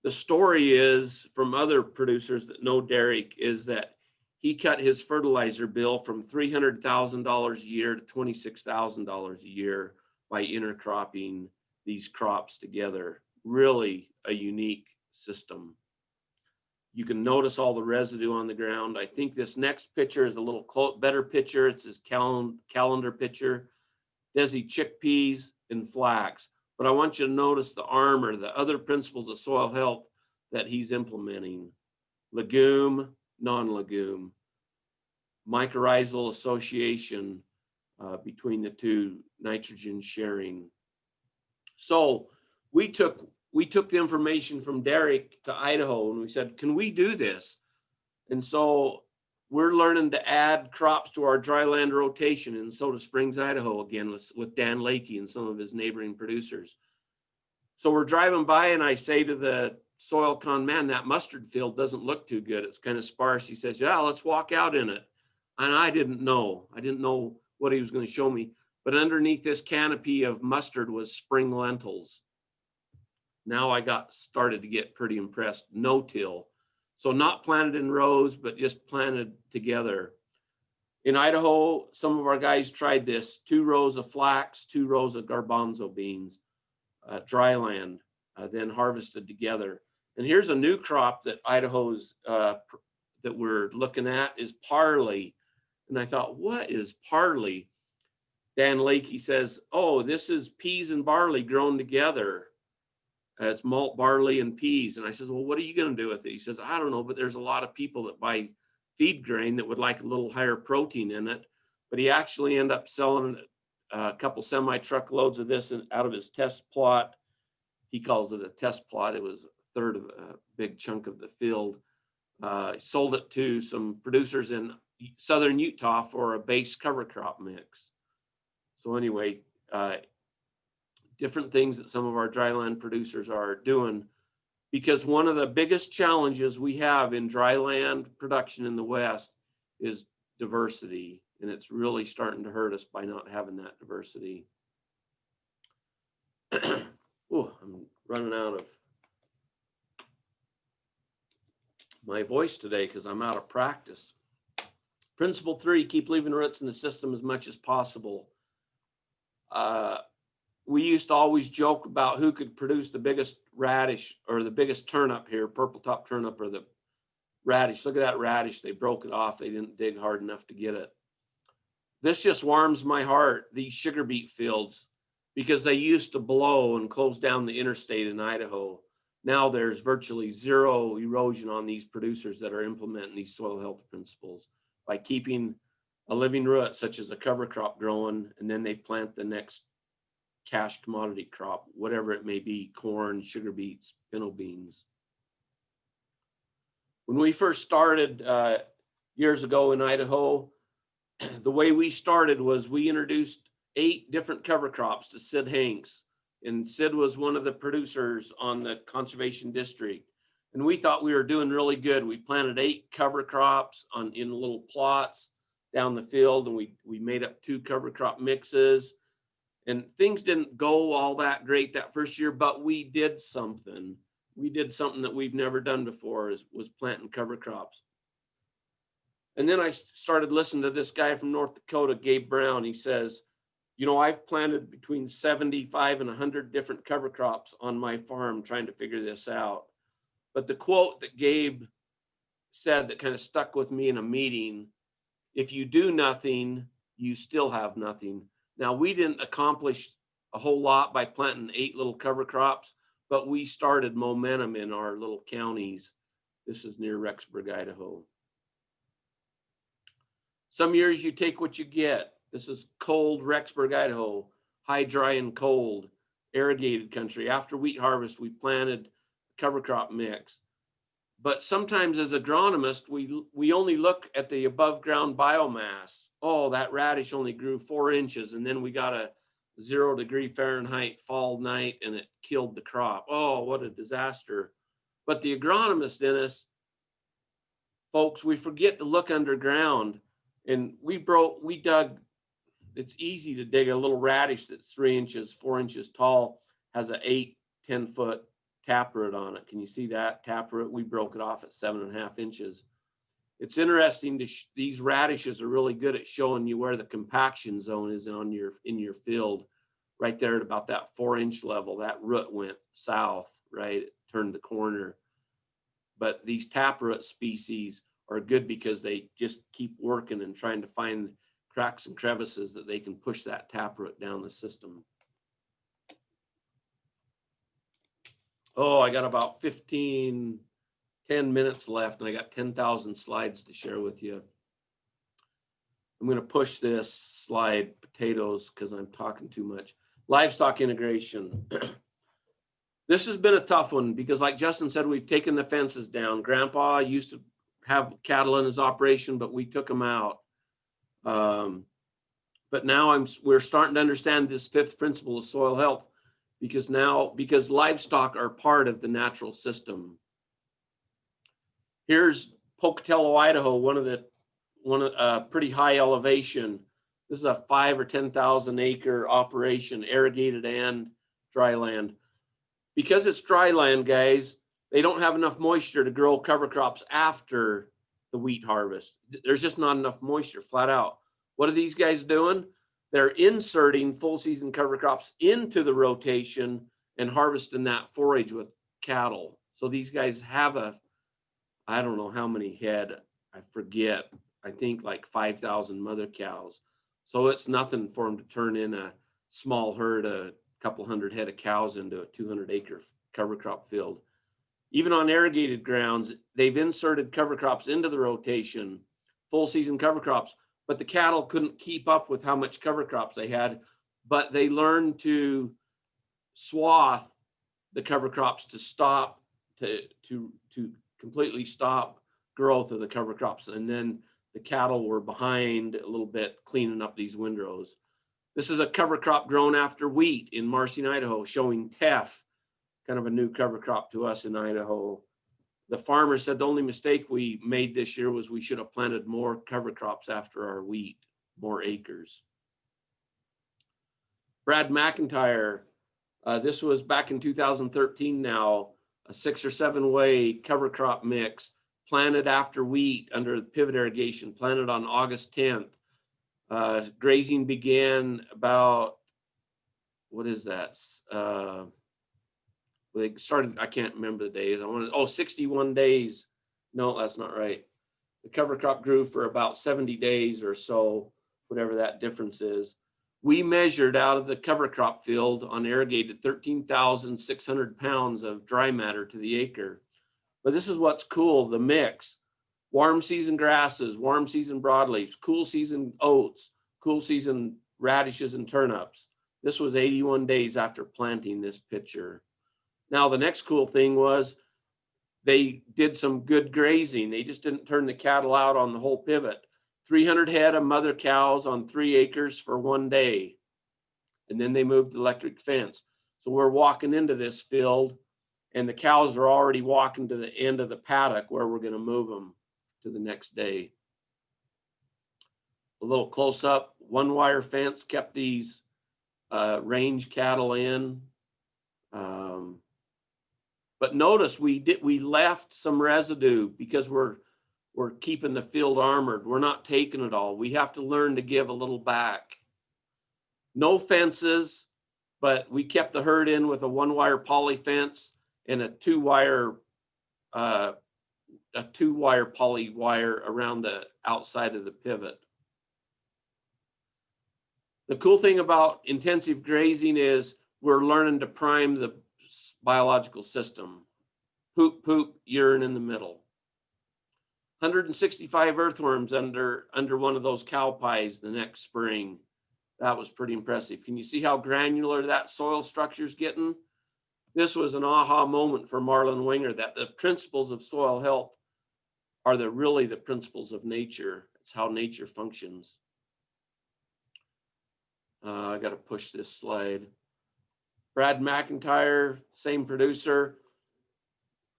the story is, from other producers that know Derek, is that he cut his fertilizer bill from $300,000 a year to $26,000 a year by intercropping these crops together. Really a unique system. You can notice all the residue on the ground. I think this next picture is a little better picture. It's his calendar picture. Desi chickpeas and flax. But I want you to notice the armor, the other principles of soil health that he's implementing. Legume, non-legume, mycorrhizal association between the two, nitrogen sharing. So we took the information from Derek to Idaho and we said, can we do this? And so we're learning to add crops to our dryland rotation in Soda Springs, Idaho, again with Dan Lakey and some of his neighboring producers. So we're driving by and I say to the soil con, man, that mustard field doesn't look too good. It's kind of sparse. He says, yeah, let's walk out in it. And I didn't know what he was going to show me. But underneath this canopy of mustard was spring lentils. Now I started to get pretty impressed. No-till. So not planted in rows, but just planted together. In Idaho, some of our guys tried this: 2 rows of flax, 2 rows of garbanzo beans, dry land, then harvested together. And here's a new crop that Idaho's that we're looking at is barley. And I thought, what is barley? Dan Lakey says, oh, this is peas and barley grown together. It's malt, barley, and peas. And I says, well, what are you going to do with it? He says, I don't know, but there's a lot of people that buy feed grain that would like a little higher protein in it. But he actually ended up selling a couple semi-truckloads of this out of his test plot. He calls it a test plot. It was a third of a big chunk of the field. Sold it to some producers in southern Utah for a base cover crop mix. So anyway, different things that some of our dryland producers are doing, because one of the biggest challenges we have in dryland production in the West is diversity, and it's really starting to hurt us by not having that diversity. Oh, I'm running out of my voice today because I'm out of practice. Principle 3, keep leaving roots in the system as much as possible. We used to always joke about who could produce the biggest radish or the biggest turnip here, purple top turnip or the radish. Look at that radish. They broke it off. They didn't dig hard enough to get it. This just warms my heart, these sugar beet fields, because they used to blow and close down the interstate in Idaho. Now there's virtually zero erosion on these producers that are implementing these soil health principles by keeping a living root, such as a cover crop, growing, and then they plant the next cash commodity crop, whatever it may be: corn, sugar beets, pinto beans. When we first started years ago in Idaho, the way we started was we introduced 8 different cover crops to Sid Hanks. And Sid was one of the producers on the conservation district. And we thought we were doing really good. We planted 8 cover crops in little plots down the field, and we made up 2 cover crop mixes. And things didn't go all that great that first year, but we did something. We did something that we've never done before, was planting cover crops. And then I started listening to this guy from North Dakota, Gabe Brown. He says, you know, I've planted between 75 and 100 different cover crops on my farm trying to figure this out. But the quote that Gabe said that kind of stuck with me in a meeting: if you do nothing, you still have nothing. Now, we didn't accomplish a whole lot by planting 8 little cover crops, but we started momentum in our little counties. This is near Rexburg, Idaho. Some years you take what you get. This is cold Rexburg, Idaho, high, dry, and cold, irrigated country. After wheat harvest, we planted cover crop mix. But sometimes as agronomists, we only look at the above ground biomass. Oh, that radish only grew 4 inches, and then we got a 0 degree Fahrenheit fall night and it killed the crop. Oh, what a disaster. But the agronomist in us, folks, we forget to look underground. And we dug, it's easy to dig a little radish that's 3 inches, 4 inches tall, has an 8-10 foot taproot on it. Can you see that taproot? We broke it off at 7.5 inches. It's interesting these radishes are really good at showing you where the compaction zone is in your field. Right there at about that 4-inch level, that root went south, right? It turned the corner. But these taproot species are good because they just keep working and trying to find cracks and crevices that they can push that taproot down the system. Oh, I got about 10 minutes left, and I got 10,000 slides to share with you. I'm going to push this slide, potatoes, because I'm talking too much. Livestock integration. This has been a tough one because, like Justin said, we've taken the fences down. Grandpa used to have cattle in his operation, but we took them out. But now we're starting to understand this 5th principle of soil health, because livestock are part of the natural system. Here's Pocatello, Idaho, one of pretty high elevation. This is a 5 or 10,000 acre operation, irrigated and dry land. Because it's dry land, guys, they don't have enough moisture to grow cover crops after the wheat harvest. There's just not enough moisture, flat out. What are these guys doing? They're inserting full season cover crops into the rotation and harvesting that forage with cattle. So these guys have I don't know how many head, I forget. I think like 5,000 mother cows. So it's nothing for them to turn in a small herd, a couple hundred head of cows into a 200-acre cover crop field. Even on irrigated grounds, they've inserted cover crops into the rotation, full season cover crops, but the cattle couldn't keep up with how much cover crops they had. But they learned to swath the cover crops to stop, to completely stop growth of the cover crops. And then the cattle were behind a little bit cleaning up these windrows. This is a cover crop grown after wheat in Marsing, Idaho, showing teff, kind of a new cover crop to us in Idaho. The farmer said the only mistake we made this year was we should have planted more cover crops after our wheat, more acres. Brad McIntyre, this was back in 2013 now, a 6 or 7 way cover crop mix planted after wheat under pivot irrigation, planted on August 10th. Grazing began about, what is that? They started, I can't remember the days. 61 days. No, that's not right. The cover crop grew for about 70 days or so, whatever that difference is. We measured out of the cover crop field on irrigated 13,600 pounds of dry matter to the acre. But this is what's cool, the mix. Warm season grasses, warm season broadleafs, cool season oats, cool season radishes and turnips. This was 81 days after planting this picture. Now, the next cool thing was they did some good grazing. They just didn't turn the cattle out on the whole pivot. 300 head of mother cows on 3 acres for 1 day. And then they moved the electric fence. So we're walking into this field and the cows are already walking to the end of the paddock where we're going to move them to the next day. A little close up, 1-wire fence kept these range cattle in. But notice we left some residue because we're keeping the field armored. We're not taking it all. We have to learn to give a little back. No fences, but we kept the herd in with a 1-wire poly fence and a 2-wire poly wire around the outside of the pivot. The cool thing about intensive grazing is we're learning to prime the biological system. Poop, poop, urine in the middle. 165 earthworms under one of those cow pies the next spring. That was pretty impressive. Can you see how granular that soil structure is getting? This was an aha moment for Marlon Winger, that the principles of soil health are really the principles of nature. It's how nature functions. I got to push this slide. Brad McIntyre, same producer.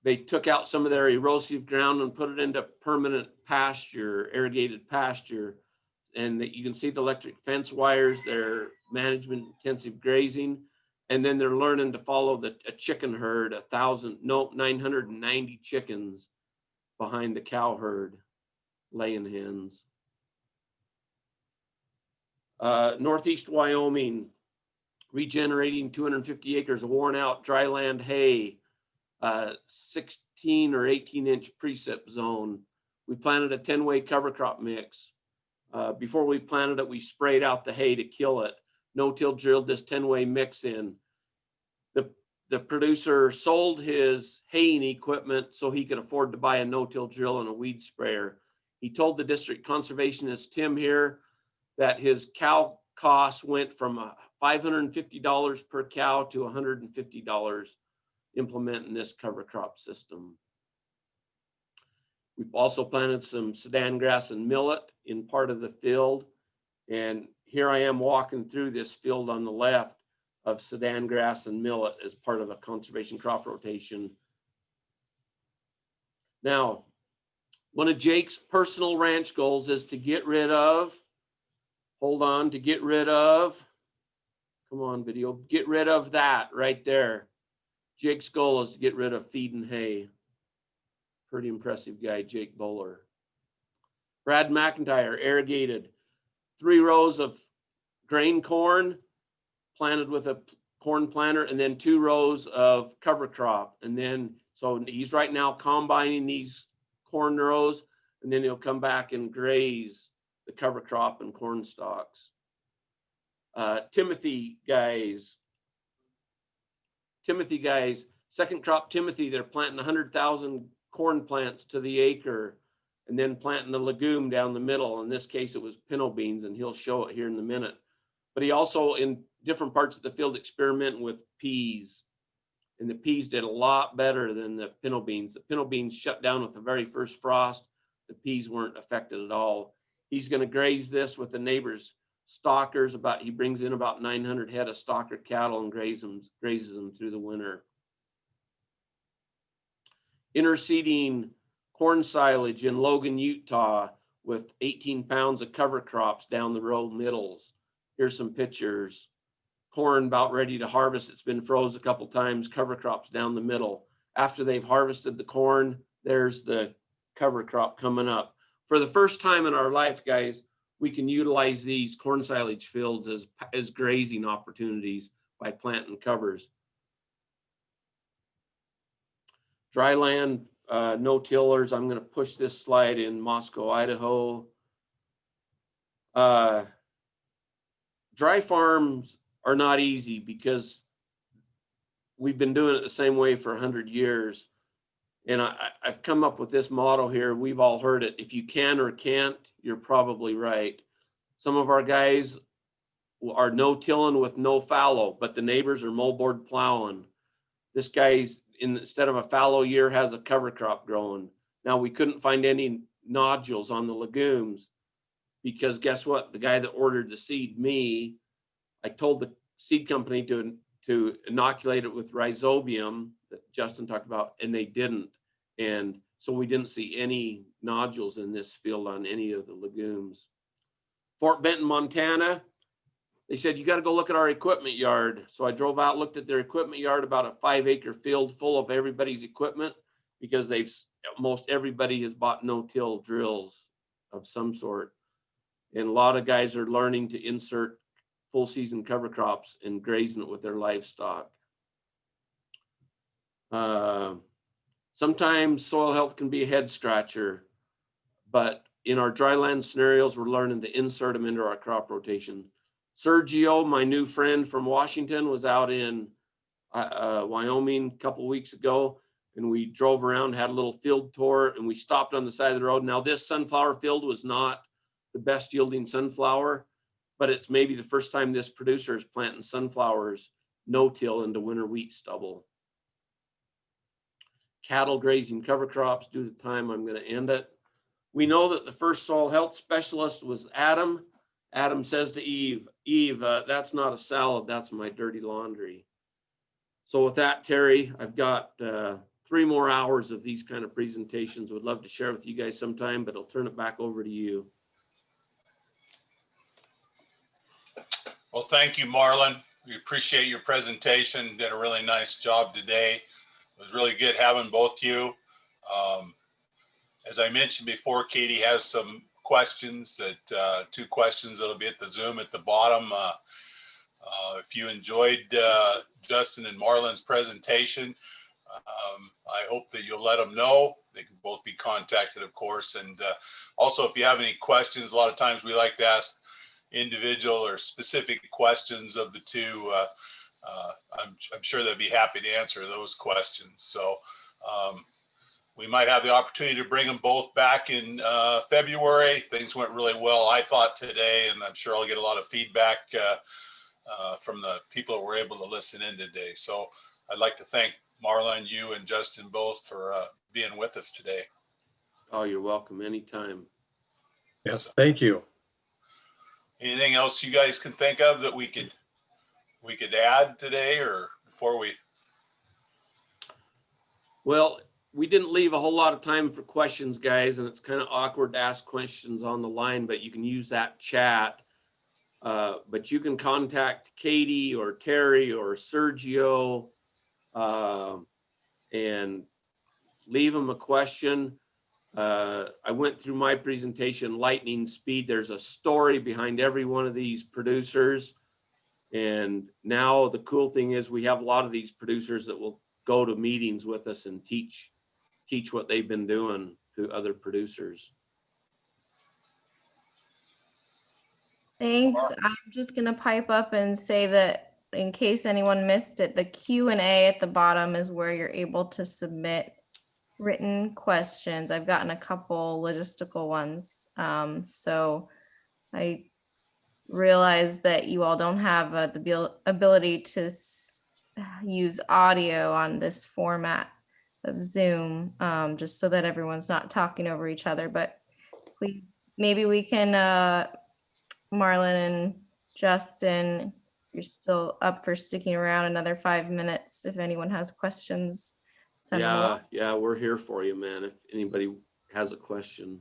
They took out some of their erosive ground and put it into permanent pasture, irrigated pasture. And that you can see the electric fence wires, their management intensive grazing. And then they're learning to follow a chicken herd, 990 chickens behind the cow herd, laying hens. Northeast Wyoming, regenerating 250 acres of worn out dry land hay, 16 or 18 inch precip zone. We planted a 10-way cover crop mix. Before we planted it, we sprayed out the hay to kill it. No-till drilled this 10-way mix in. The producer sold his haying equipment so he could afford to buy a no-till drill and a weed sprayer. He told the district conservationist, Tim here, that his cow costs went from $550 per cow to $150 implementing this cover crop system. We've also planted some Sudan grass and millet in part of the field. And here I am walking through this field on the left of Sudan grass and millet as part of a conservation crop rotation. Now, one of Jake's personal ranch goals is to get rid of, come on video, get rid of that right there. Jake's goal is to get rid of feed and hay. Pretty impressive guy, Jake Bowler. Brad McIntyre irrigated 3 rows of grain corn planted with a corn planter, and then 2 rows of cover crop. And then, so he's right now combining these corn rows, and then he'll come back and graze the cover crop and corn stalks. Timothy guys, second crop Timothy, they're planting 100,000 corn plants to the acre and then planting the legume down the middle. In this case, it was pinto beans, and he'll show it here in a minute. But he also, in different parts of the field, experimenting with peas. And the peas did a lot better than the pinto beans. The pinto beans shut down with the very first frost. The peas weren't affected at all. He's going to graze this with the neighbor's stockers. He brings in about 900 head of stocker cattle and grazes them through the winter. Interseeding corn silage in Logan, Utah, with 18 pounds of cover crops down the row middles. Here's some pictures. Corn about ready to harvest. It's been froze a couple times. Cover crops down the middle. After they've harvested the corn, there's the cover crop coming up. For the first time in our life, guys, we can utilize these corn silage fields as grazing opportunities by planting covers. Dry land, no tillers. I'm going to push this slide in Moscow, Idaho. Dry farms are not easy because we've been doing it the same way for 100 years. And I've come up with this motto here. We've all heard it. If you can or can't, you're probably right. Some of our guys are no-tilling with no fallow, but the neighbors are moldboard plowing. This guy's, instead of a fallow year, has a cover crop growing. Now, we couldn't find any nodules on the legumes because guess what? The guy that ordered the seed, me, I told the seed company to inoculate it with rhizobium that Justin talked about, and they didn't. And so we didn't see any nodules in this field on any of the legumes. Fort Benton, Montana, they said, you got to go look at our equipment yard. So I drove out, looked at their equipment yard, about a 5-acre field full of everybody's equipment, because most everybody has bought no-till drills of some sort. And a lot of guys are learning to insert full season cover crops and grazing it with their livestock. Sometimes soil health can be a head scratcher, but in our dry land scenarios, we're learning to insert them into our crop rotation. Sergio, my new friend from Washington, was out in Wyoming a couple of weeks ago, and we drove around, had a little field tour, and we stopped on the side of the road. Now, this sunflower field was not the best yielding sunflower, but it's maybe the first time this producer is planting sunflowers no-till into winter wheat stubble. Cattle grazing cover crops. Due to time, I'm going to end it. We know that the first soil health specialist was Adam. Adam says to Eve, that's not a salad, that's my dirty laundry. So with that, Terry, I've got 3 more hours of these kind of presentations. Would love to share with you guys sometime, but I'll turn it back over to you. Well, thank you, Marlon. We appreciate your presentation. You did a really nice job today. It was really good having both you. As I mentioned before, Katie has some questions, 2 questions that'll be at the Zoom at the bottom. If you enjoyed Justin and Marlon's presentation, I hope that you'll let them know. They can both be contacted, of course. And also, if you have any questions, a lot of times we like to ask individual or specific questions of the 2. I'm sure they'd be happy to answer those questions. So we might have the opportunity to bring them both back in February. Things went really well, I thought, today, and I'm sure I'll get a lot of feedback from the people that were able to listen in today. So I'd like to thank Marlon, you and Justin both for being with us today. Oh, you're welcome anytime. Yes, thank you. Anything else you guys can think of that we could add today, or before we? Well, we didn't leave a whole lot of time for questions, guys, and it's kind of awkward to ask questions on the line, but you can use that chat. But you can contact Katie or Terry or Sergio and leave them a question. I went through my presentation lightning speed. There's a story behind every one of these producers. And now the cool thing is we have a lot of these producers that will go to meetings with us and teach what they've been doing to other producers. Thanks. I'm just gonna pipe up and say that in case anyone missed it, the Q&A at the bottom is where you're able to submit written questions. I've gotten a couple logistical ones. So I realize that you all don't have the ability to use audio on this format of Zoom, just so that everyone's not talking over each other. But maybe we can, Marlon and Justin, you're still up for sticking around another 5 minutes. If anyone has questions, send them along. Yeah, we're here for you, man. If anybody has a question.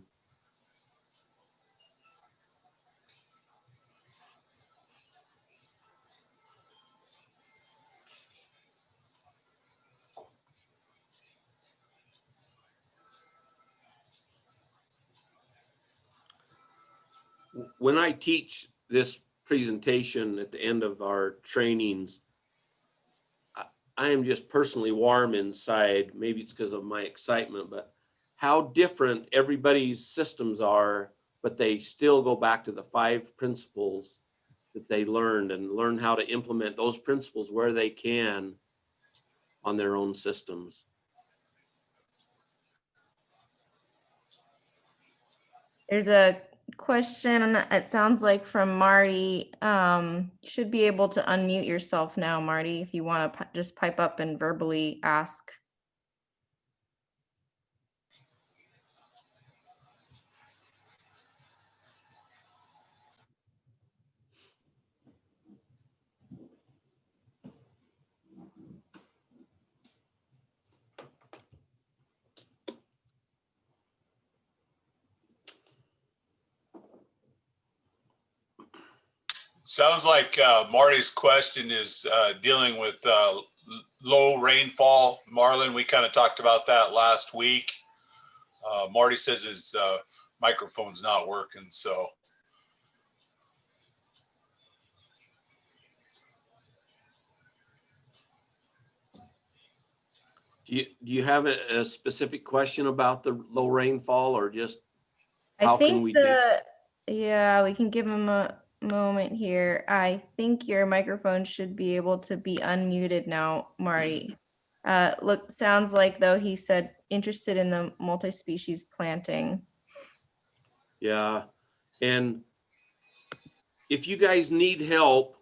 When I teach this presentation at the end of our trainings, I am just personally warm inside. Maybe it's because of my excitement, but how different everybody's systems are, but they still go back to the 5 principles that they learned and learn how to implement those principles where they can on their own systems. There's a question, it sounds like from Marty. You should be able to unmute yourself now, Marty, if you want to just pipe up and verbally ask. Sounds like Marty's question is dealing with low rainfall. Marlon, we kind of talked about that last week. Marty says his microphone's not working, so. Do you have a specific question about the low rainfall, or just I how can think we get? yeah, we can give him a moment here. I think your microphone should be able to be unmuted now, Marty. Sounds like though he said interested in the multi-species planting. Yeah, and if you guys need help,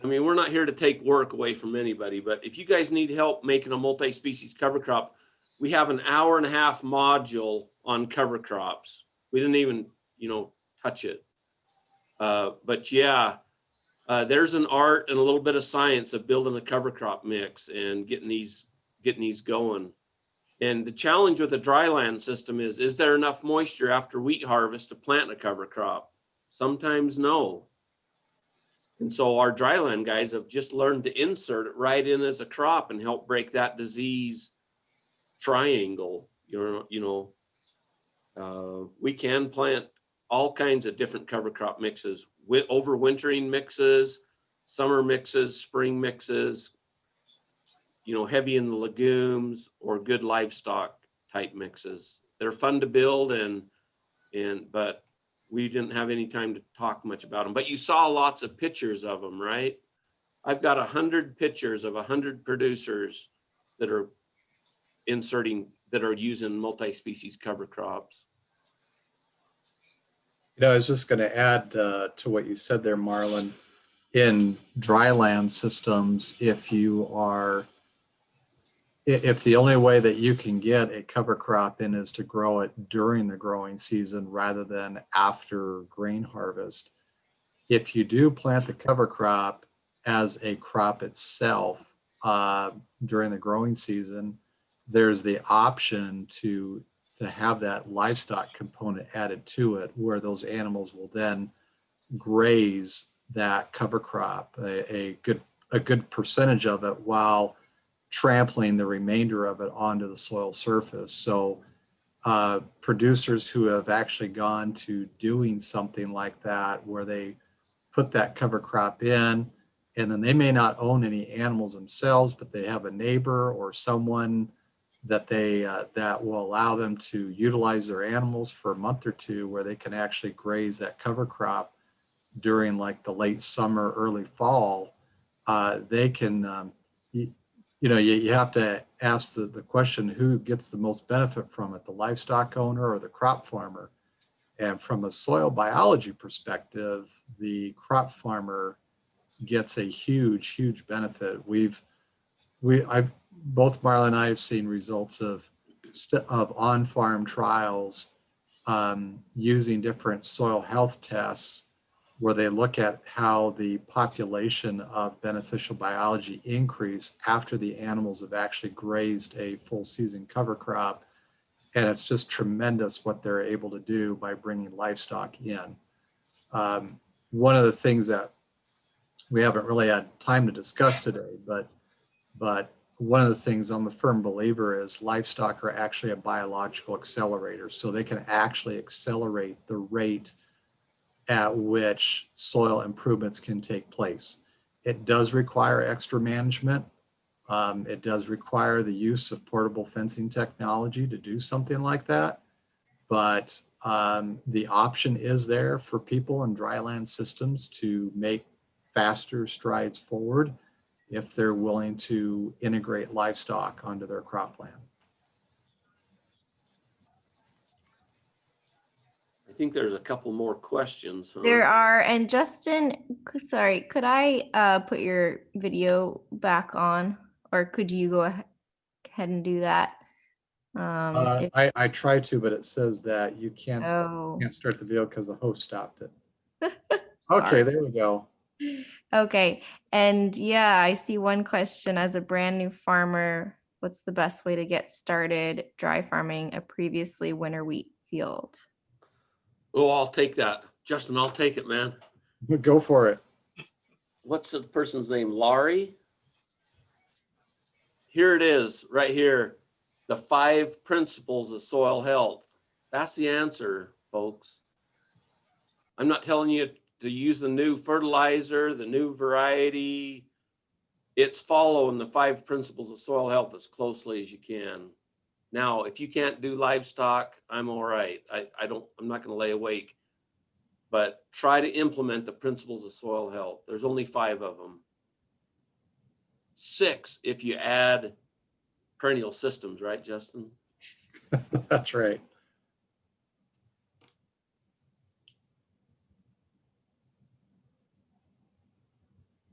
I mean, we're not here to take work away from anybody, but if you guys need help making a multi-species cover crop, we have an 1.5-hour module on cover crops. We didn't even, touch it. But yeah, there's an art and a little bit of science of building a cover crop mix and getting these going. And the challenge with a dry land system is there enough moisture after wheat harvest to plant a cover crop? Sometimes no. And so our dryland guys have just learned to insert it right in as a crop and help break that disease triangle. We can plant all kinds of different cover crop mixes, overwintering mixes, summer mixes, spring mixes, heavy in the legumes, or good livestock type mixes. They're fun to build but we didn't have any time to talk much about them, but you saw lots of pictures of them, right? I've got 100 pictures of 100 producers that are using multi-species cover crops. I was just going to add to what you said there, Marlon. In dry land systems, if the only way that you can get a cover crop in is to grow it during the growing season rather than after grain harvest, if you do plant the cover crop as a crop itself during the growing season, there's the option to have that livestock component added to it, where those animals will then graze that cover crop, a good percentage of it, while trampling the remainder of it onto the soil surface. So producers who have actually gone to doing something like that, where they put that cover crop in, and then they may not own any animals themselves, but they have a neighbor or someone that that will allow them to utilize their animals for a month or two, where they can actually graze that cover crop during like the late summer, early fall. They can, you have to ask the question, who gets the most benefit from it, the livestock owner or the crop farmer? And from a soil biology perspective, the crop farmer gets a huge benefit. Both Marla and I have seen results of on-farm trials using different soil health tests, where they look at how the population of beneficial biology increase after the animals have actually grazed a full season cover crop. And it's just tremendous what they're able to do by bringing livestock in. One of the things that we haven't really had time to discuss today, but one of the things I'm a firm believer is livestock are actually a biological accelerator. So they can actually accelerate the rate at which soil improvements can take place. It does require extra management. It does require the use of portable fencing technology to do something like that. But the option is there for people in dryland systems to make faster strides forward if they're willing to integrate livestock onto their cropland. I think there's a couple more questions. Huh? There are, and Justin, sorry, could I put your video back on, or could you go ahead and do that? I tried to, but it says that you can't Oh, start the video because the host stopped it. sorry. Okay, there we go. Okay, and yeah, I see one question. As a brand new farmer, what's the best way to get started dry farming a previously winter wheat field? Oh, I'll take that. Justin, I'll take it, man. Go for it. What's the person's name? Laurie? Here it is, right here. The 5 principles of soil health. That's the answer, folks. I'm not telling you to use the new fertilizer, the new variety. It's following the 5 principles of soil health as closely as you can. Now, if you can't do livestock, I'm all right. I'm not going to lay awake, but try to implement the principles of soil health. There's only 5 of them. 6 if you add perennial systems, right, Justin? That's right.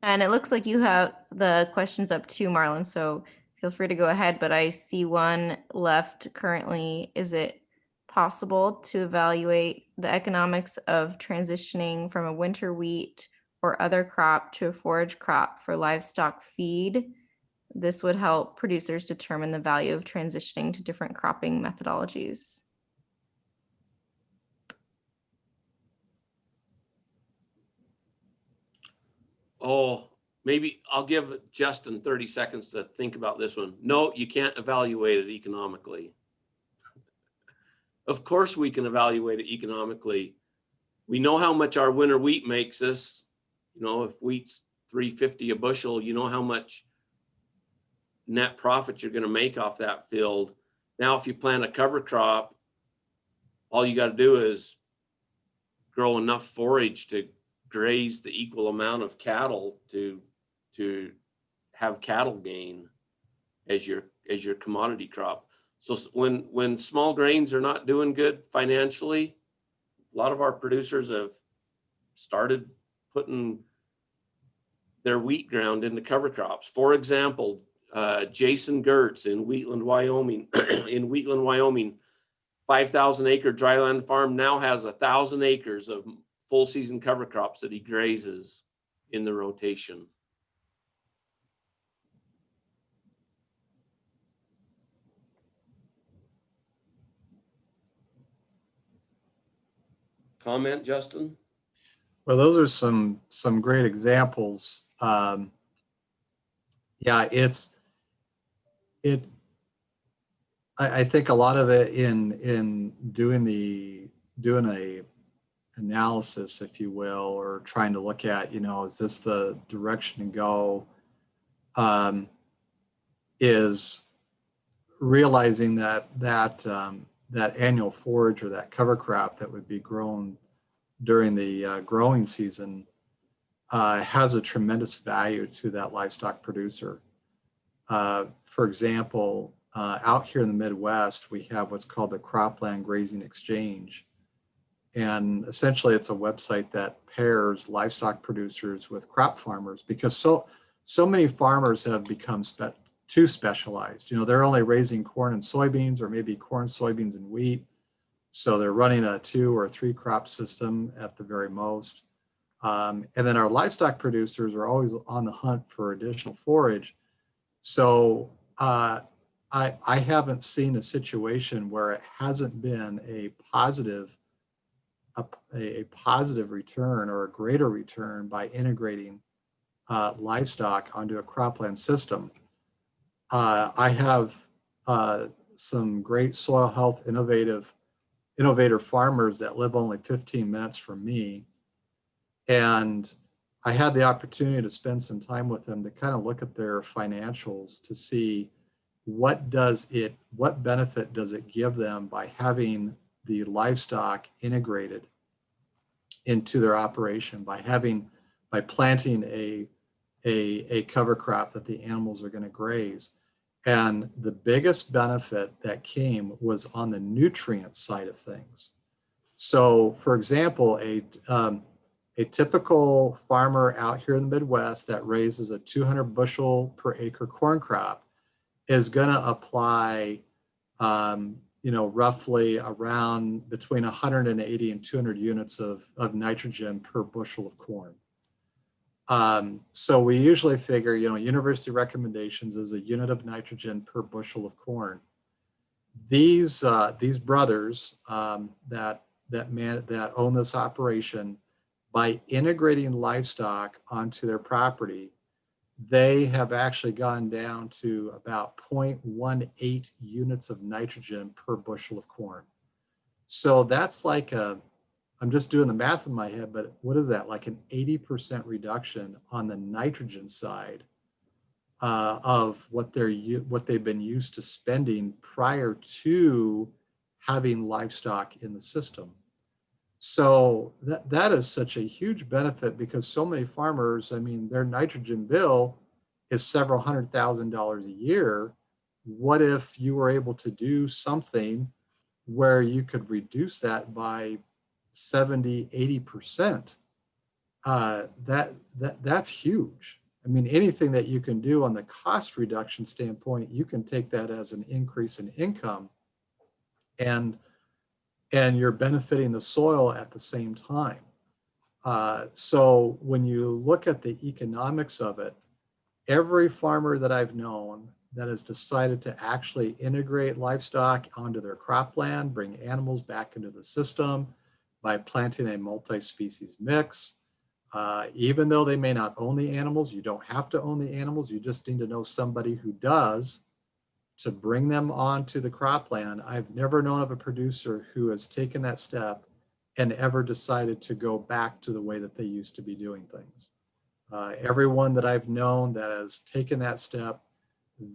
And it looks like you have the questions up too, Marlon, so feel free to go ahead, but I see one left currently. Is it possible to evaluate the economics of transitioning from a winter wheat or other crop to a forage crop for livestock feed? This would help producers determine the value of transitioning to different cropping methodologies. Oh, maybe I'll give Justin 30 seconds to think about this one. No, you can't evaluate it economically. Of course we can evaluate it economically. We know how much our winter wheat makes us. You know, if wheat's $3.50 a bushel, you know how much net profit you're going to make off that field. Now, if you plant a cover crop, all you got to do is grow enough forage to graze the equal amount of cattle to have cattle gain as your commodity crop. So when small grains are not doing good financially, a lot of our producers have started putting their wheat ground into cover crops. For example, Jason Gertz in Wheatland, Wyoming, 5,000 acre dryland farm now has 1,000 acres of full season cover crops that he grazes in the rotation. Comment, Justin? Well, those are some great examples. Yeah, I think a lot of it in doing a analysis, if you will, or trying to look at, is this the direction to go, is realizing that annual forage or that cover crop that would be grown during the growing season has a tremendous value to that livestock producer. For example, out here in the Midwest, we have what's called the Cropland Grazing Exchange. And essentially it's a website that pairs livestock producers with crop farmers, because so many farmers have become too specialized. They're only raising corn and soybeans, or maybe corn, soybeans, and wheat. So they're running a 2 or 3 crop system at the very most. And then our livestock producers are always on the hunt for additional forage. So I haven't seen a situation where it hasn't been a positive return or a greater return by integrating livestock onto a cropland system. I have some great soil health innovator farmers that live only 15 minutes from me. And I had the opportunity to spend some time with them to kind of look at their financials to see what benefit does it give them by having the livestock integrated into their operation, by planting a cover crop that the animals are going to graze. And the biggest benefit that came was on the nutrient side of things. So, for example, a typical farmer out here in the Midwest that raises a 200 bushel per acre corn crop is going to apply, roughly around between 180 and 200 units of nitrogen per bushel of corn. So we usually figure, university recommendations is a unit of nitrogen per bushel of corn. These brothers that own this operation, by integrating livestock onto their property, they have actually gone down to about 0.18 units of nitrogen per bushel of corn. So that's like I'm just doing the math in my head, but what is that? Like an 80% reduction on the nitrogen side of what they've been used to spending prior to having livestock in the system. So that is such a huge benefit, because so many farmers, their nitrogen bill is several $100,000 a year. What if you were able to do something where you could reduce that by 70, 80%? That's huge. Anything that you can do on the cost reduction standpoint, you can take that as an increase in income, and you're benefiting the soil at the same time. So when you look at the economics of it, every farmer that I've known that has decided to actually integrate livestock onto their cropland, bring animals back into the system by planting a multi-species mix, even though they may not own the animals, you don't have to own the animals, you just need to know somebody who does, to bring them onto the cropland. I've never known of a producer who has taken that step and ever decided to go back to the way that they used to be doing things. Everyone that I've known that has taken that step,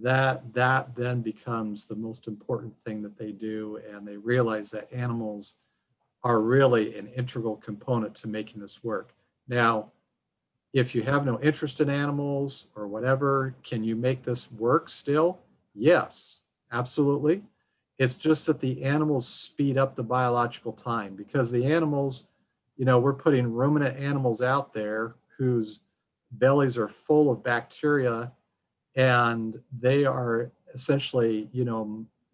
that then becomes the most important thing that they do, and they realize that animals are really an integral component to making this work. Now, if you have no interest in animals or whatever, can you make this work still? Yes, absolutely. It's just that the animals speed up the biological time, because the animals, we're putting ruminant animals out there whose bellies are full of bacteria, and they are essentially,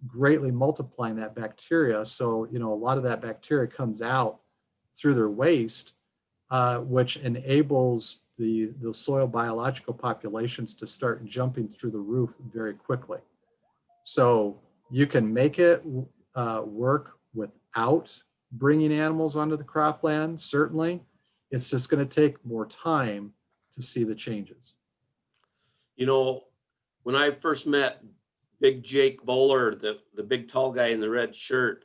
greatly multiplying that bacteria. So, a lot of that bacteria comes out through their waste, which enables the soil biological populations to start jumping through the roof very quickly. So you can make it work without bringing animals onto the cropland, certainly. It's just going to take more time to see the changes. When I first met Big Jake Bowler, the big tall guy in the red shirt.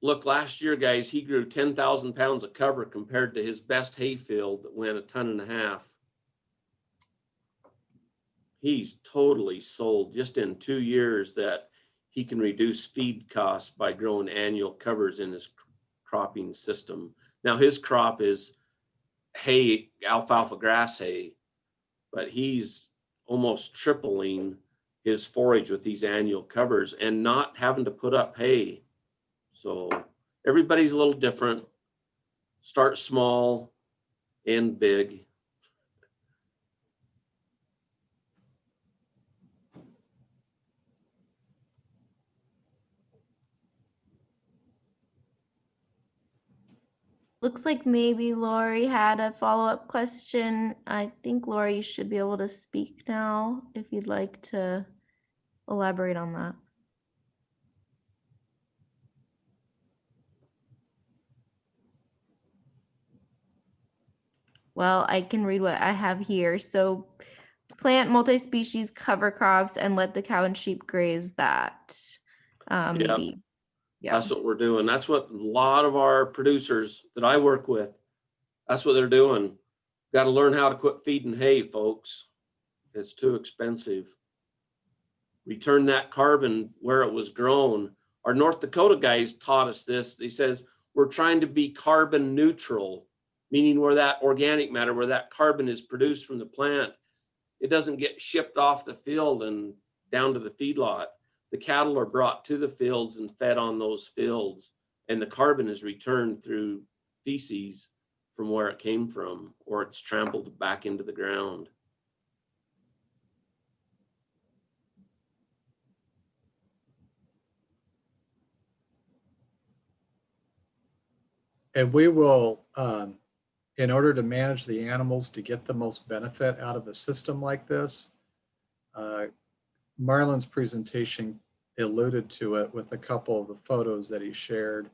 Look, last year, guys, he grew 10,000 pounds of cover compared to his best hayfield that went 1.5 tons. He's totally sold just in 2 years that he can reduce feed costs by growing annual covers in his cropping system. Now his crop is hay, alfalfa grass hay, but he's almost tripling his forage with these annual covers and not having to put up hay. So everybody's a little different. Start small, end big. Looks like maybe Lori had a follow-up question. I think Lori, you should be able to speak now if you'd like to elaborate on that. Well, I can read what I have here. So plant multi-species cover crops and let the cow and sheep graze that. Maybe. Yeah. That's what we're doing. That's what a lot of our producers that I work with, that's what they're doing. Got to learn how to quit feeding hay, folks. It's too expensive. Return that carbon where it was grown. Our North Dakota guys taught us this. They says, we're trying to be carbon neutral, meaning where that organic matter, where that carbon is produced from the plant, it doesn't get shipped off the field and down to the feedlot. The cattle are brought to the fields and fed on those fields, and the carbon is returned through feces from where it came from, or it's trampled back into the ground. And we will, in order to manage the animals to get the most benefit out of a system like this, Marlon's presentation alluded to it with a couple of the photos that he shared,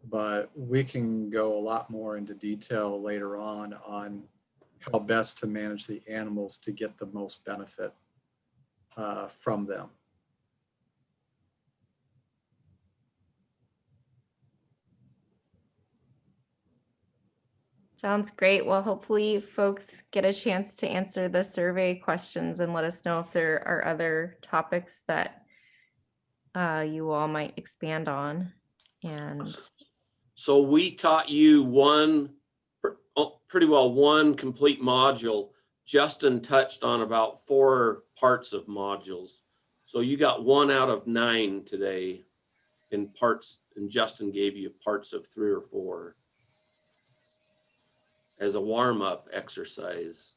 but we can go a lot more into detail later on how best to manage the animals to get the most benefit from them. Sounds great. Well, hopefully folks get a chance to answer the survey questions and let us know if there are other topics that you all might expand on. And So we taught you pretty well one complete module. Justin touched on about 4 parts of modules. So you got 1 out of 9 today in parts, and Justin gave you parts of 3 or 4 as a warm-up exercise.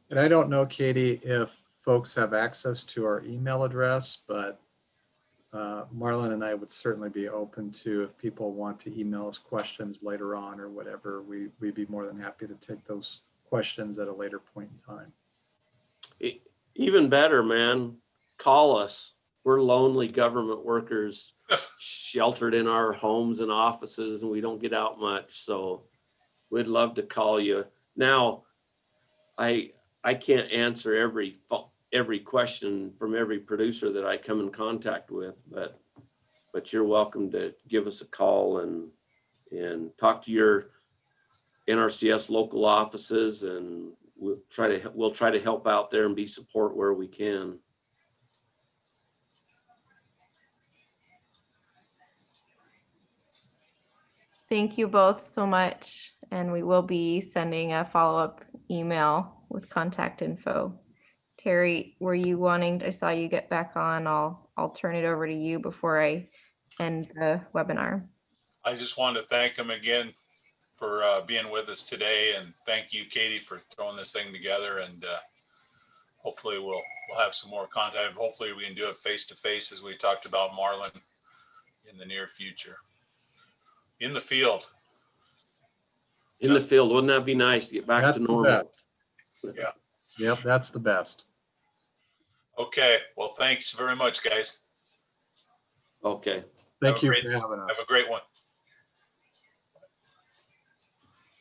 And I don't know, Katie, if folks have access to our email address, but Marlon and I would certainly be open to, if people want to email us questions later on or whatever, we'd be more than happy to take those questions at a later point in time. Even better, man, call us. We're lonely government workers sheltered in our homes and offices, and we don't get out much. So we'd love to call you. Now, I can't answer every question from every producer that I come in contact with, but you're welcome to give us a call and talk to your NRCS local offices, and we'll try to help out there and be support where we can. thank you both so much. And we will be sending a follow-up email with contact info. Terry, were you wanting, I saw you get back on. I'll turn it over to you before I end the webinar. I just wanted to thank him again for being with us today, and thank you, Katie, for throwing this thing together. And hopefully we'll have some more contact. Hopefully we can do it face-to-face, as we talked about, Marlon, in the near future. In the field. In the field, wouldn't that be nice to get back That's to the normal? best. Yeah. Yep, that's the best. Okay, well, thanks very much, guys. Okay. Thank a you great- for having Have us. a great one.